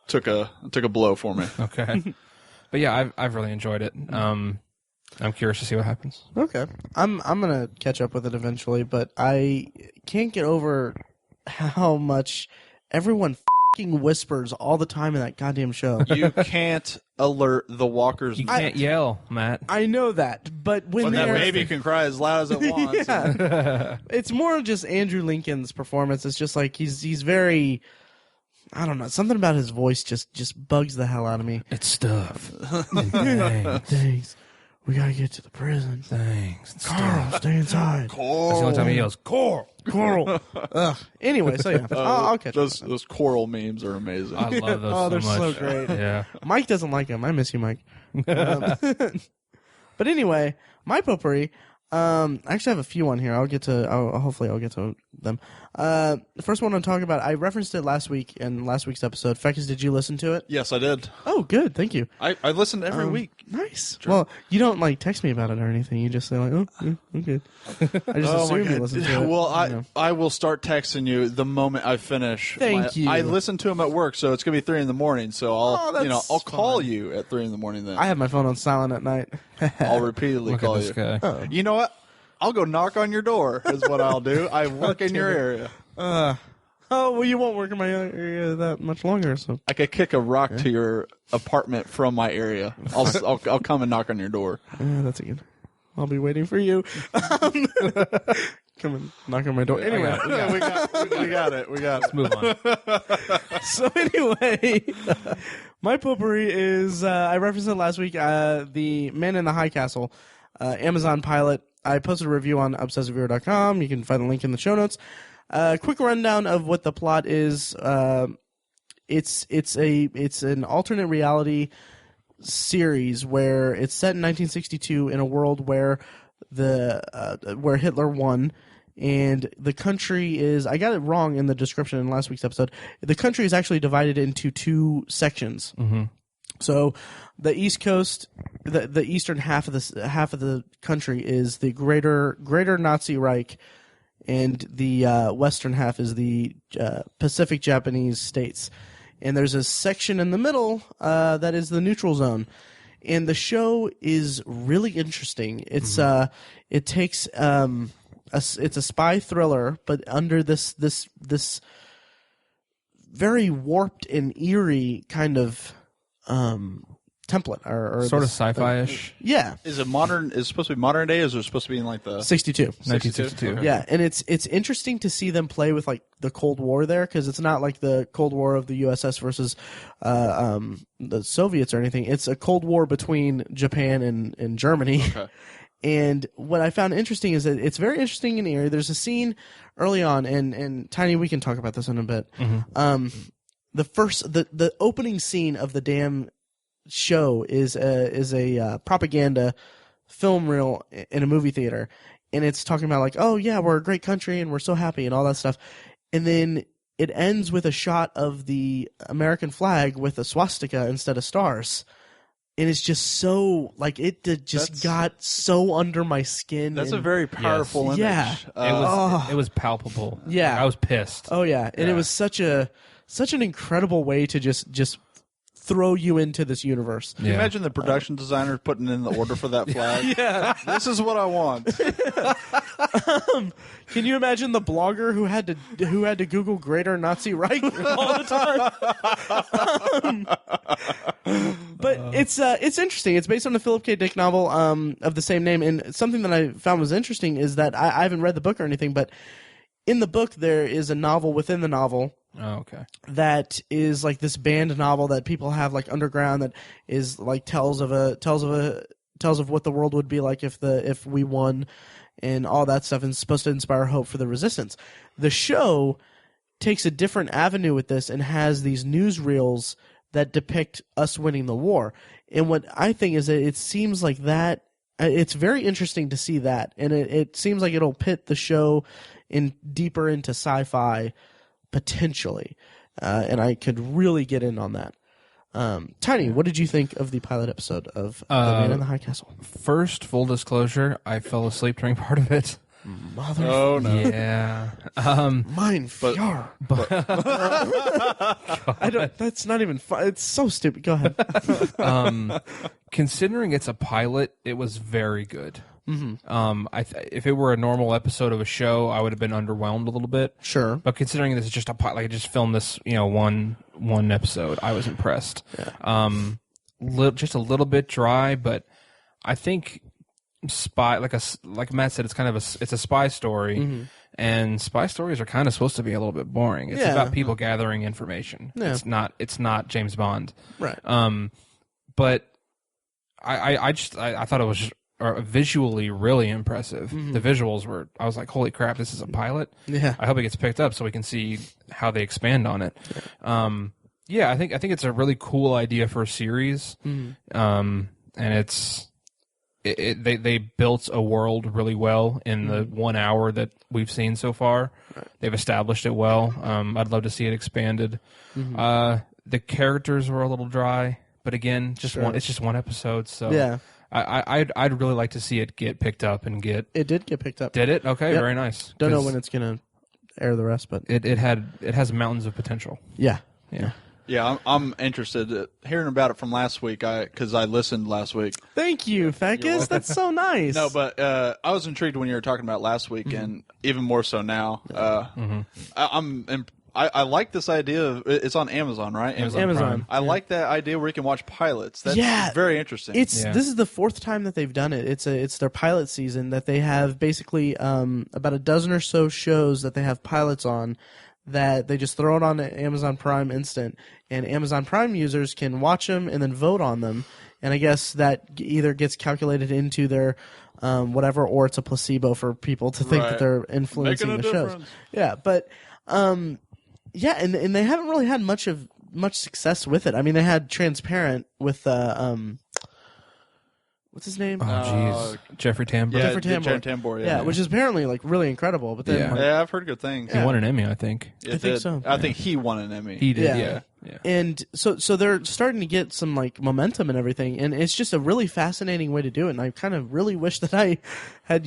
S3: took a blow for me.
S2: Okay, but yeah, I've really enjoyed it. I'm curious to see what happens.
S1: Okay. I'm gonna catch up with it eventually, but I can't get over how much everyone fucking whispers all the time in that goddamn show.
S3: You can't alert the walkers.
S2: You can't yell, Matt.
S1: I know that, but when
S3: that baby can cry as loud as it wants.
S1: Yeah. It's more just Andrew Lincoln's performance. It's just like he's very, I don't know, something about his voice just bugs the hell out of me.
S2: It's stuff.
S1: Thanks. We gotta get to the prison.
S2: Thanks.
S1: Carl, stay inside.
S3: Coral.
S2: That's the only time he yells, Coral.
S1: Anyway, so yeah, I'll catch up.
S3: Those coral memes are amazing.
S2: I love those
S1: they're
S2: so much.
S1: so great.
S2: Yeah.
S1: Mike doesn't like him. I miss you, Mike. But anyway, my potpourri. I actually have a few on here. Hopefully I'll get to them. The first one I'm talking about, I referenced it last week in last week's episode. Fekkes, did you listen to it?
S3: Yes, I did.
S1: Oh, good. Thank you.
S3: I listen every week.
S1: Nice. Sure. Well, you don't like text me about it or anything. You just say like, oh, yeah, okay. I just assume you listen to it.
S3: Well, I will start texting you the moment I finish.
S1: Thank you.
S3: I listen to them at work, so it's gonna be 3 a.m. So I'll call you at 3 a.m. Then
S1: I have my phone on silent at night.
S3: I'll repeatedly call you.
S2: Guy.
S3: You know what? I'll go knock on your door is what I'll do. I work in your area.
S1: Well, you won't work in my area that much longer, so
S3: I could kick a rock to your apartment from my area. I'll come and knock on your door.
S1: That's good. I'll be waiting for you. Come and knock on my door. Anyway,
S3: we got it.
S2: Let's move on.
S1: So anyway, my potpourri is I referenced it last week. The Man in the High Castle, Amazon pilot. I posted a review on obsessiveviewer.com. You can find the link in the show notes. Quick rundown of what the plot is. It's an alternate reality series where it's set in 1962 in a world where where Hitler won, and the country is, I got it wrong in the description in last week's episode. The country is actually divided into 2 sections.
S2: Mm-hmm.
S1: So the East Coast, the eastern half of the country is the greater Nazi Reich, and the western half is the Pacific Japanese states. And there's a section in the middle that is the neutral zone. And the show is really interesting. It's it takes it's a spy thriller, but under this very warped and eerie kind of template or
S2: sort of sci-fi-ish.
S1: Yeah.
S3: Is it modern? Is it supposed to be modern day? Or is it supposed to be in like the
S1: 62?
S2: 1962.
S3: Okay.
S1: Yeah, and it's interesting to see them play with like the Cold War there, because it's not like the Cold War of the USS versus the Soviets or anything. It's a Cold War between Japan and Germany.
S3: Okay.
S1: And what I found interesting is that it's very interesting and eerie. There's a scene early on, and Tiny, we can talk about this in a bit.
S2: Mm-hmm.
S1: The opening scene of the damn show is a propaganda film reel in a movie theater, and it's talking about like, oh yeah, we're a great country and we're so happy and all that stuff, and then it ends with a shot of the American flag with a swastika instead of stars. And it's just so, like, got so under my skin.
S3: That's a very powerful image.
S1: Yeah.
S2: It was palpable.
S1: Yeah.
S2: Like, I was pissed.
S1: Oh, yeah. And it was such an incredible way to just throw you into this universe.
S3: Can you imagine the production designer putting in the order for that flag?
S1: Yeah.
S3: This is what I want.
S1: Can you imagine the blogger who had to Google Greater Nazi Reich all the time? But it's interesting. It's based on a Philip K. Dick novel of the same name, and something that I found was interesting is that I haven't read the book or anything, but in the book there is a novel within the novel.
S2: Oh, okay.
S1: That is like this banned novel that people have like underground, that is like tells of what the world would be like if we won. and all that stuff, and it's supposed to inspire hope for the resistance. The show takes a different avenue with this and has these newsreels that depict us winning the war. And what I think is that it seems like that it's very interesting to see that, and it seems like it'll pit the show deeper into sci-fi potentially, and I could really get in on that. Tiny, what did you think of the pilot episode of The Man in the High Castle?
S2: First, full disclosure, I fell asleep during part of it.
S1: Mother.
S3: Oh no!
S2: Yeah.
S1: Mine fjord. I don't. That's not even fun. It's so stupid. Go ahead.
S2: Considering it's a pilot, it was very good.
S1: Mm-hmm.
S2: If it were a normal episode of a show, I would have been underwhelmed a little bit.
S1: Sure.
S2: But considering this is just a pilot, like I just filmed this, one episode, I was impressed.
S1: Yeah.
S2: Just a little bit dry, but I think spy, like Matt said, it's kind of it's a spy story.
S1: Mm-hmm.
S2: And spy stories are kind of supposed to be a little bit boring. It's about people gathering information. Yeah. It's not James Bond.
S1: Right.
S2: But I thought it was visually really impressive. Mm-hmm. The visuals were, I was like, holy crap, this is a pilot. Yeah. I hope it gets picked up so we can see how they expand on it. Yeah. I think it's a really cool idea for a series. Mm-hmm. And they built a world really well in the 1 hour that we've seen so far. Right. They've established it well. I'd love to see it expanded. Mm-hmm. The characters were a little dry, but again, it's just one episode. So yeah, I'd really like to see it get picked up and get.
S1: It did get picked up.
S2: Did it? Okay, yep. Very nice.
S1: Don't know when it's gonna air the rest, but
S2: it has mountains of potential.
S1: Yeah.
S3: Yeah, I'm interested in hearing about it from last week because I listened last week.
S1: Thank you, Fekkes. That's so nice.
S3: No, but I was intrigued when you were talking about last week, mm-hmm. and even more so now. I like this idea of it's on Amazon, right?
S1: Amazon.
S3: I like that idea where you can watch pilots. That's very interesting.
S1: This is the fourth time that they've done it. It's their pilot season that they have basically about a dozen or so shows that they have pilots on. That they just throw it on Amazon Prime Instant, and Amazon Prime users can watch them and then vote on them. And I guess that either gets calculated into their whatever, or it's a placebo for people to think that they're influencing the shows. Yeah, but and they haven't really had much success with it. I mean, they had Transparent with what's his name?
S2: Oh, jeez. Jeffrey Tambor.
S3: Yeah, Jeffrey Tambor.
S1: Yeah, which is apparently like really incredible. But then,
S3: I've heard good things.
S2: He won an Emmy, I think.
S1: I think so.
S3: I think he won an Emmy.
S2: He did. Yeah.
S1: And so they're starting to get some like momentum and everything, and it's just a really fascinating way to do it. And I kind of really wish that I had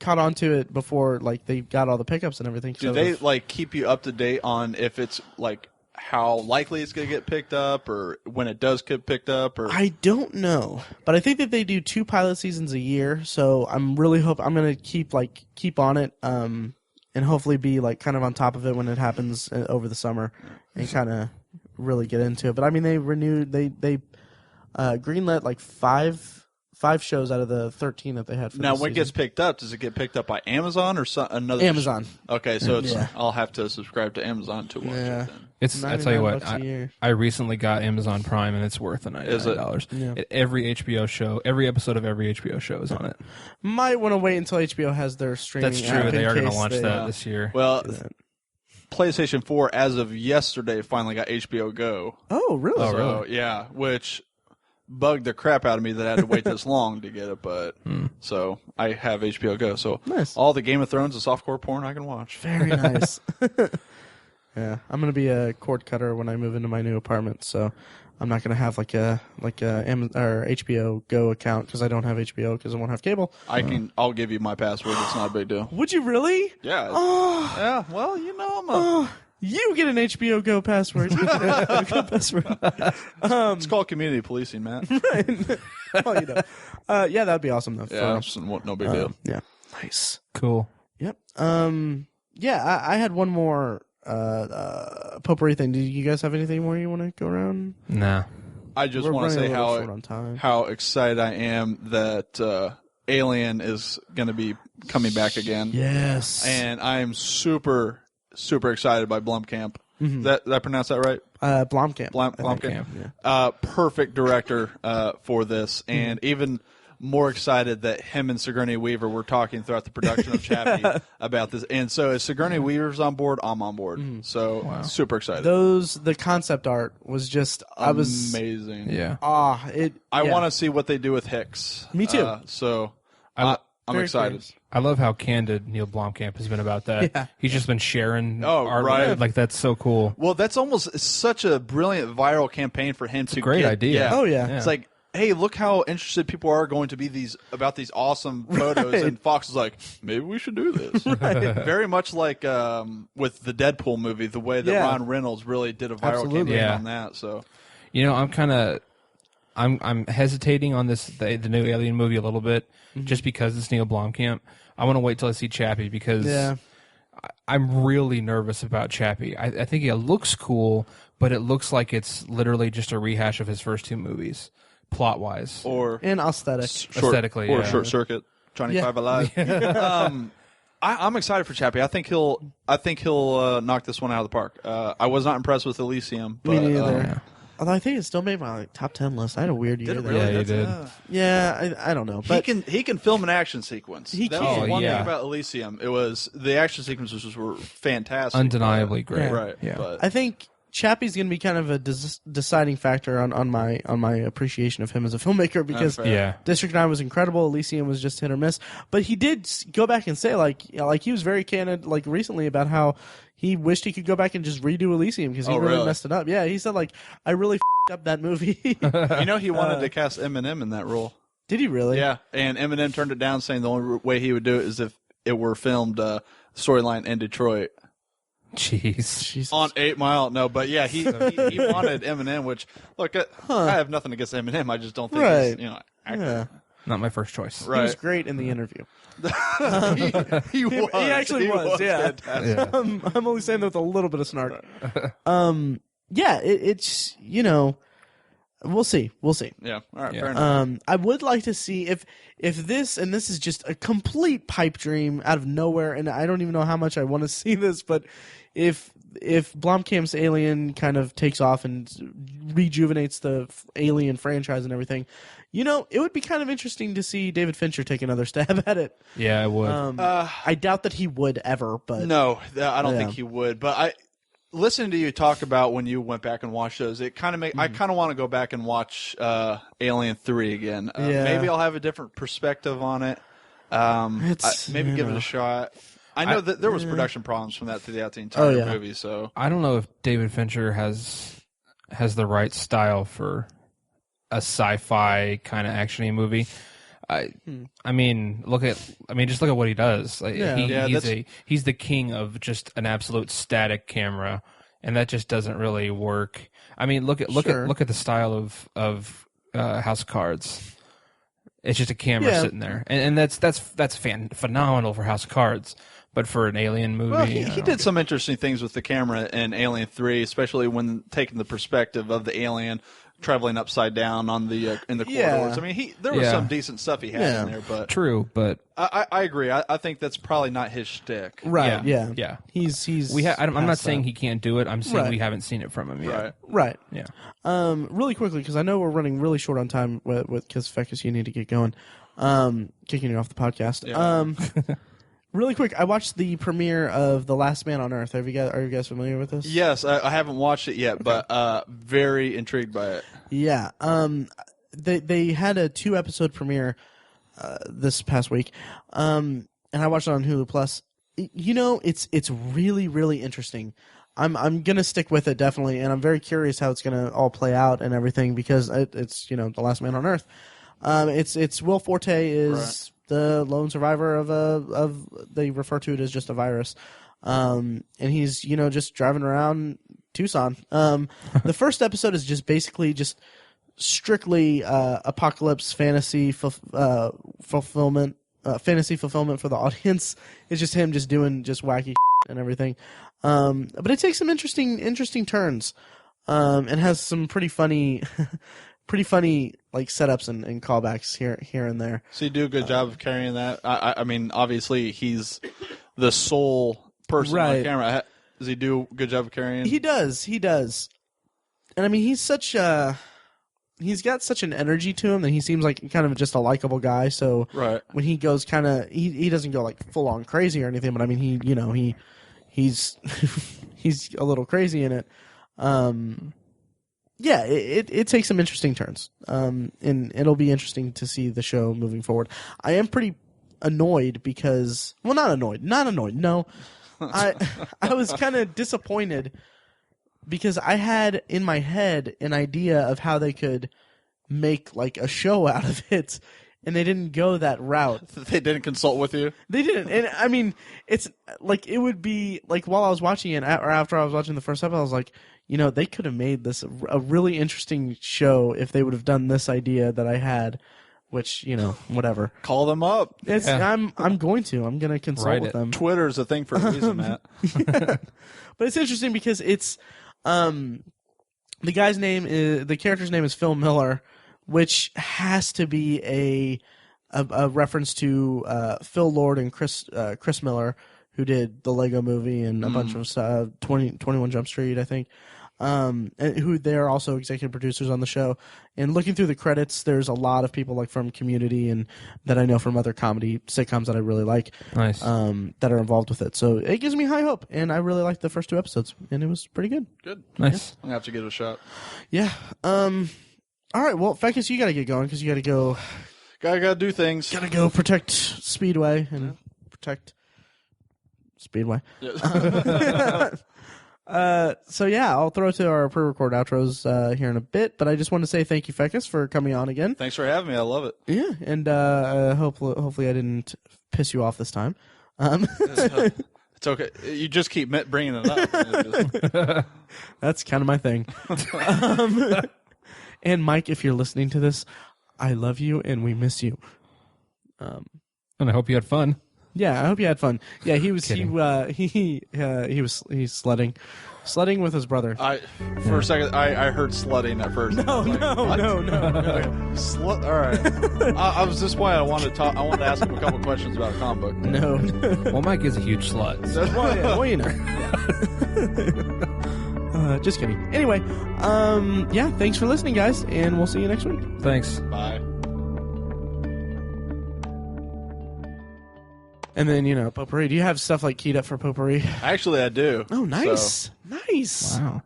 S1: caught on to it before like they got all the pickups and everything.
S3: Do they like keep you up to date on if it's like how likely it's going to get picked up, or when it does get picked up? Or
S1: I don't know, but I think that they do 2 pilot seasons a year, so I'm really I'm going to keep on it, and hopefully be like kind of on top of it when it happens over the summer, and kind of really get into it. But I mean, they greenlit like 5 shows out of the 13 that they had for
S3: now.
S1: When
S3: it gets picked up, does it get picked up by Amazon or another?
S1: Amazon.
S3: Okay, so I'll have to subscribe to Amazon to watch it then.
S2: I tell you what, I recently got Amazon Prime, and it's worth the $99.
S1: Yeah.
S2: Every HBO show, every episode of every HBO show is on it.
S1: Might want to wait until HBO has their streaming.
S2: That's true. They are going to launch that this year.
S3: Well, PlayStation 4, as of yesterday, finally got HBO Go.
S1: Oh, really?
S3: So, yeah, which bugged the crap out of me that I had to wait this long to get it, but so I have HBO Go. So all the Game of Thrones and softcore porn I can watch.
S1: Very nice. Yeah, I'm gonna be a cord cutter when I move into my new apartment, so I'm not gonna have like a HBO Go account because I don't have HBO because I won't have cable.
S3: I'll give you my password. It's not a big deal.
S1: Would you really?
S3: Yeah.
S1: Oh.
S3: Yeah. Well, I'm
S1: you get an HBO Go password. You get an HBO Go password.
S3: It's called community policing, Matt.
S1: Right. Well, yeah, that'd be awesome though.
S3: Yeah, no big deal.
S1: Yeah. Nice.
S2: Cool.
S1: Yep. Yeah, I had one more potpourri thing. Do you guys have anything more you want to go around?
S2: Nah.
S3: I just want to say how excited I am that Alien is going to be coming back again.
S1: Yes.
S3: And I am super excited by Blomkamp. Mm-hmm. Did I pronounce that right?
S1: Blomkamp.
S3: Blomkamp. Yeah. Perfect director for this, and even more excited that him and Sigourney Weaver were talking throughout the production of Chappie about this. And so if Sigourney Weaver's on board, I'm on board. So super excited.
S1: The concept art was just
S3: amazing.
S2: Yeah.
S3: I want to see what they do with Hicks.
S1: Me too.
S3: I'm excited.
S1: Curious.
S2: I love how candid Neill Blomkamp has been about that. Yeah. He's just been sharing art.
S3: Right.
S2: Like, that's so cool.
S3: Well, that's almost such a brilliant viral campaign for him to
S2: great idea.
S3: Yeah.
S1: Oh, yeah.
S3: It's like, hey, look how interested people are going to be about these awesome photos. And Fox is like, maybe we should do this. Very much like with the Deadpool movie, the way that Ryan Reynolds really did a viral campaign on that. So,
S2: I'm hesitating on the new Alien movie a little bit, just because it's Neill Blomkamp. I want to wait till I see Chappie because I'm really nervous about Chappie. I think it looks cool, but it looks like it's literally just a rehash of his first two movies, plot wise,
S1: and
S2: aesthetically,
S3: or Short Circuit, Johnny Five Alive. I'm excited for Chappie. I think he'll knock this one out of the park. I was not impressed with Elysium. But,
S1: me neither. Although I think it still made my top 10 list. I had a weird year.
S3: Did it really?
S2: Yeah, he did.
S1: Yeah, I don't know. But
S3: he can film an action sequence.
S1: He
S3: that
S1: can.
S3: was one thing about Elysium. It was the action sequences were fantastic.
S2: Undeniably great.
S3: Right.
S2: Yeah.
S3: But
S1: I think Chappie's going to be kind of a deciding factor on my appreciation of him as a filmmaker because District 9 was incredible. Elysium was just hit or miss. But he did go back and say like he was very candid recently about how he wished he could go back and just redo Elysium because he really messed it up. Yeah, he said I really f***ed up that movie.
S3: He wanted to cast Eminem in that role.
S1: Did he really?
S3: Yeah, and Eminem turned it down, saying the only way he would do it is if it were filmed storyline in Detroit.
S2: Jeez.
S3: On 8 Mile. No, but yeah, he wanted Eminem, which, look, I have nothing against Eminem. I just don't think he's, accurate.
S1: Yeah.
S2: Not my first choice.
S3: Right.
S1: He was great in the interview.
S3: He was.
S1: He actually was, yeah.
S2: Yeah.
S1: I'm only saying that with a little bit of snark. It's, we'll see.
S3: Yeah. All right, fair enough.
S1: I would like to see if this, and this is just a complete pipe dream out of nowhere, and I don't even know how much I want to see this, but if Blomkamp's Alien kind of takes off and rejuvenates the Alien franchise and everything, it would be kind of interesting to see David Fincher take another stab at it.
S2: Yeah, I would.
S1: I doubt that he would ever, but
S3: no, I don't think he would. But listening to you talk about when you went back and watched those, it kind of I kind of want to go back and watch Alien 3 again. Maybe I'll have a different perspective on it. Maybe give it a shot. I know that there was production problems from that throughout the entire movie. So
S2: I don't know if David Fincher has the right style for a sci-fi kind of actiony movie. Just look at what he does. He's the king of just an absolute static camera, and that just doesn't really work. I mean, look at the style of House of Cards. It's just a camera sitting there, and that's phenomenal for House of Cards. But for an Alien movie,
S3: well, he did some interesting things with the camera in Alien 3, especially when taking the perspective of the alien traveling upside down on the in the corridors. I mean, there was some decent stuff he had in there, but
S2: true. But
S3: I agree. I think that's probably not his shtick.
S1: Right?
S2: Yeah.
S1: He's.
S2: I'm not saying he can't do it. I'm saying we haven't seen it from him yet.
S1: Right.
S2: Yeah.
S1: Really quickly, because I know we're running really short on time because Fekkes, you need to get going. Kicking you off the podcast.
S3: Yeah.
S1: Really quick, I watched the premiere of The Last Man on Earth. Are you guys familiar with this?
S3: Yes, I haven't watched it yet, but very intrigued by it.
S1: Yeah. They had a 2-episode premiere this past week, and I watched it on Hulu Plus. It's really, really interesting. I'm gonna stick with it definitely, and I'm very curious how it's gonna all play out and everything because it's The Last Man on Earth. It's Will Forte is the lone survivor of they refer to it as just a virus, and he's just driving around Tucson. The first episode is just basically just strictly apocalypse fantasy fulfillment for the audience. It's just him just doing just wacky and everything, but it takes some interesting turns, and has some pretty funny setups and callbacks here and there.
S3: So you do a good job of carrying that. I mean, obviously he's the sole person on camera. Does he do a good job of carrying?
S1: He does. And I mean, he's such a he's got such an energy to him that he seems like kind of just a likable guy. So when he goes kind of, he doesn't go like full on crazy or anything, but I mean, he's he's a little crazy in it. Yeah, it takes some interesting turns. And it'll be interesting to see the show moving forward. I am pretty annoyed because, well, not annoyed. No, I was kind of disappointed because I had in my head an idea of how they could make like a show out of it, and they didn't go that route.
S3: They didn't consult with you?
S1: They didn't. And I mean, it's like, it would be like while I was watching it or after I was watching the first episode, I was like, they could have made this a really interesting show if they would have done this idea that I had, which, whatever.
S3: Call them up.
S1: I'm going to consult with them.
S3: Twitter's a thing for a reason, Matt.
S1: Yeah. But it's interesting because it's, the character's name is Phil Miller, which has to be a reference to Phil Lord and Chris Miller, who did the Lego Movie and a bunch of stuff, 21 Jump Street, I think, and who they're also executive producers on the show. And looking through the credits, there's a lot of people like from Community and that I know from other comedy sitcoms that I really like,
S2: nice,
S1: that are involved with it. So it gives me high hope, and I really liked the first 2 episodes, and it was pretty good.
S3: Good,
S2: nice.
S3: Yeah. I'm gonna have to give it a shot.
S1: Yeah. All right. Well, Fekkes, you got to get going because you got to go.
S3: Gotta do things.
S1: Got to go protect Speedway and protect Speedway.
S3: Yeah.
S1: So yeah, I'll throw to our pre-record outros here in a bit, but I just want to say thank you, Fekkes, for coming on again.
S3: Thanks for having me. I love it.
S1: Yeah, and hopefully I didn't piss you off this time.
S3: It's okay. You just keep bringing it up.
S1: That's kind of my thing. And Mike, if you're listening to this, I love you and we miss you.
S2: And I hope you had fun.
S1: Yeah, I hope you had fun. Yeah, he was he's sledding with his brother.
S3: For a second, I heard slutting at first.
S1: No.
S3: Slut. All right. I was disappointed. I wanted to ask him a couple questions about a comic book.
S1: No.
S2: Well, Mike is a huge slut. So.
S1: Just kidding. Anyway, yeah, thanks for listening, guys, and we'll see you next week.
S2: Thanks.
S3: Bye.
S1: And then, Potpourri. Do you have stuff like keyed up for Potpourri?
S3: Actually, I do.
S1: Oh, nice.
S3: So.
S1: Nice.
S2: Wow.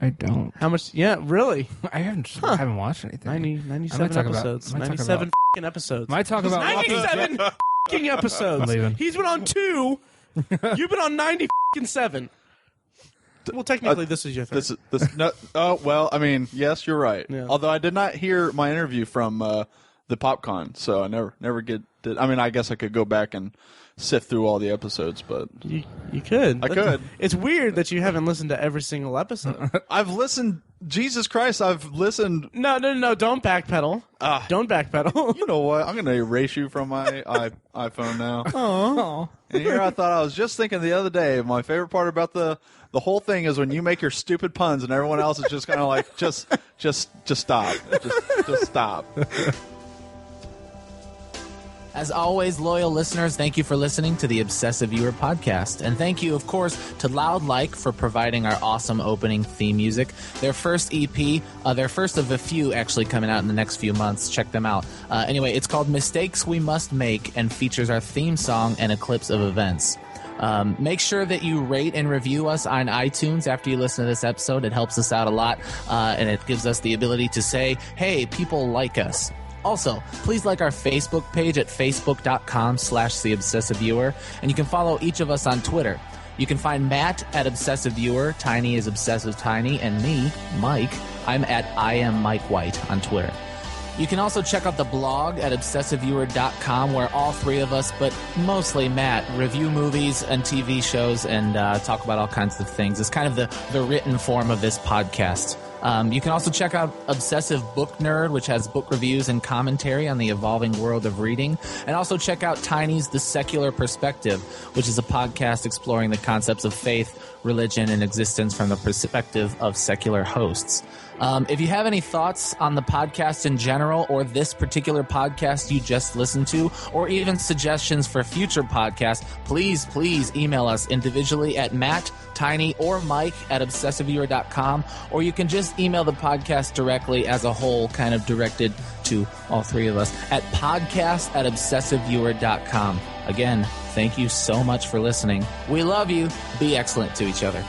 S2: I don't.
S1: How much? Yeah, really?
S2: I haven't watched anything.
S1: 97 episodes. 97 f***ing episodes.
S2: Might talk about
S1: 97 f***ing episodes.
S2: I'm leaving.
S1: He's been on 2. You've been on 97. Well, technically, this is your third.
S3: Well, I mean, yes, you're right.
S1: Yeah.
S3: Although I did not hear my interview from the PopCon, so I never did. I mean, I guess I could go back and sift through all the episodes, but
S1: you could.
S3: I could.
S1: It's weird that you haven't listened to every single episode.
S3: I've listened. Jesus Christ, I've listened.
S1: No, don't backpedal. Don't backpedal.
S3: You know what? I'm going to erase you from my iPhone now.
S1: Aww.
S3: And here I thought I was just thinking the other day. My favorite part about the whole thing is when you make your stupid puns and everyone else is just kind of like, just stop, just stop.
S4: As always, loyal listeners, thank you for listening to the Obsessive Viewer podcast. And thank you, of course, to Loud Like for providing our awesome opening theme music. Their first EP, their first of a few actually coming out in the next few months. Check them out. Anyway, it's called Mistakes We Must Make and features our theme song and a clips of events. Make sure that you rate and review us on iTunes after you listen to this episode. It helps us out a lot, and it gives us the ability to say, hey, people like us. Also, please like our Facebook page at facebook.com/theobsessiveviewer, and you can follow each of us on Twitter. You can find Matt at Obsessive Viewer, Tiny is Obsessive Tiny, and me, Mike, I'm at I am Mike White on Twitter. You can also check out the blog at obsessiveviewer.com, where all three of us, but mostly Matt, review movies and TV shows and talk about all kinds of things. It's kind of the written form of this podcast. You can also check out Obsessive Book Nerd, which has book reviews and commentary on the evolving world of reading. And also check out Tiny's The Secular Perspective, which is a podcast exploring the concepts of faith, religion, and existence from the perspective of secular hosts. If you have any thoughts on the podcast in general or this particular podcast you just listened to, or even suggestions for future podcasts, please email us individually at Matt, Tiny or Mike at obsessiveviewer.com, or you can just email the podcast directly as a whole, kind of directed to all three of us, at podcast@obsessiveviewer.com. Again, thank you so much for listening. We love you. Be excellent to each other.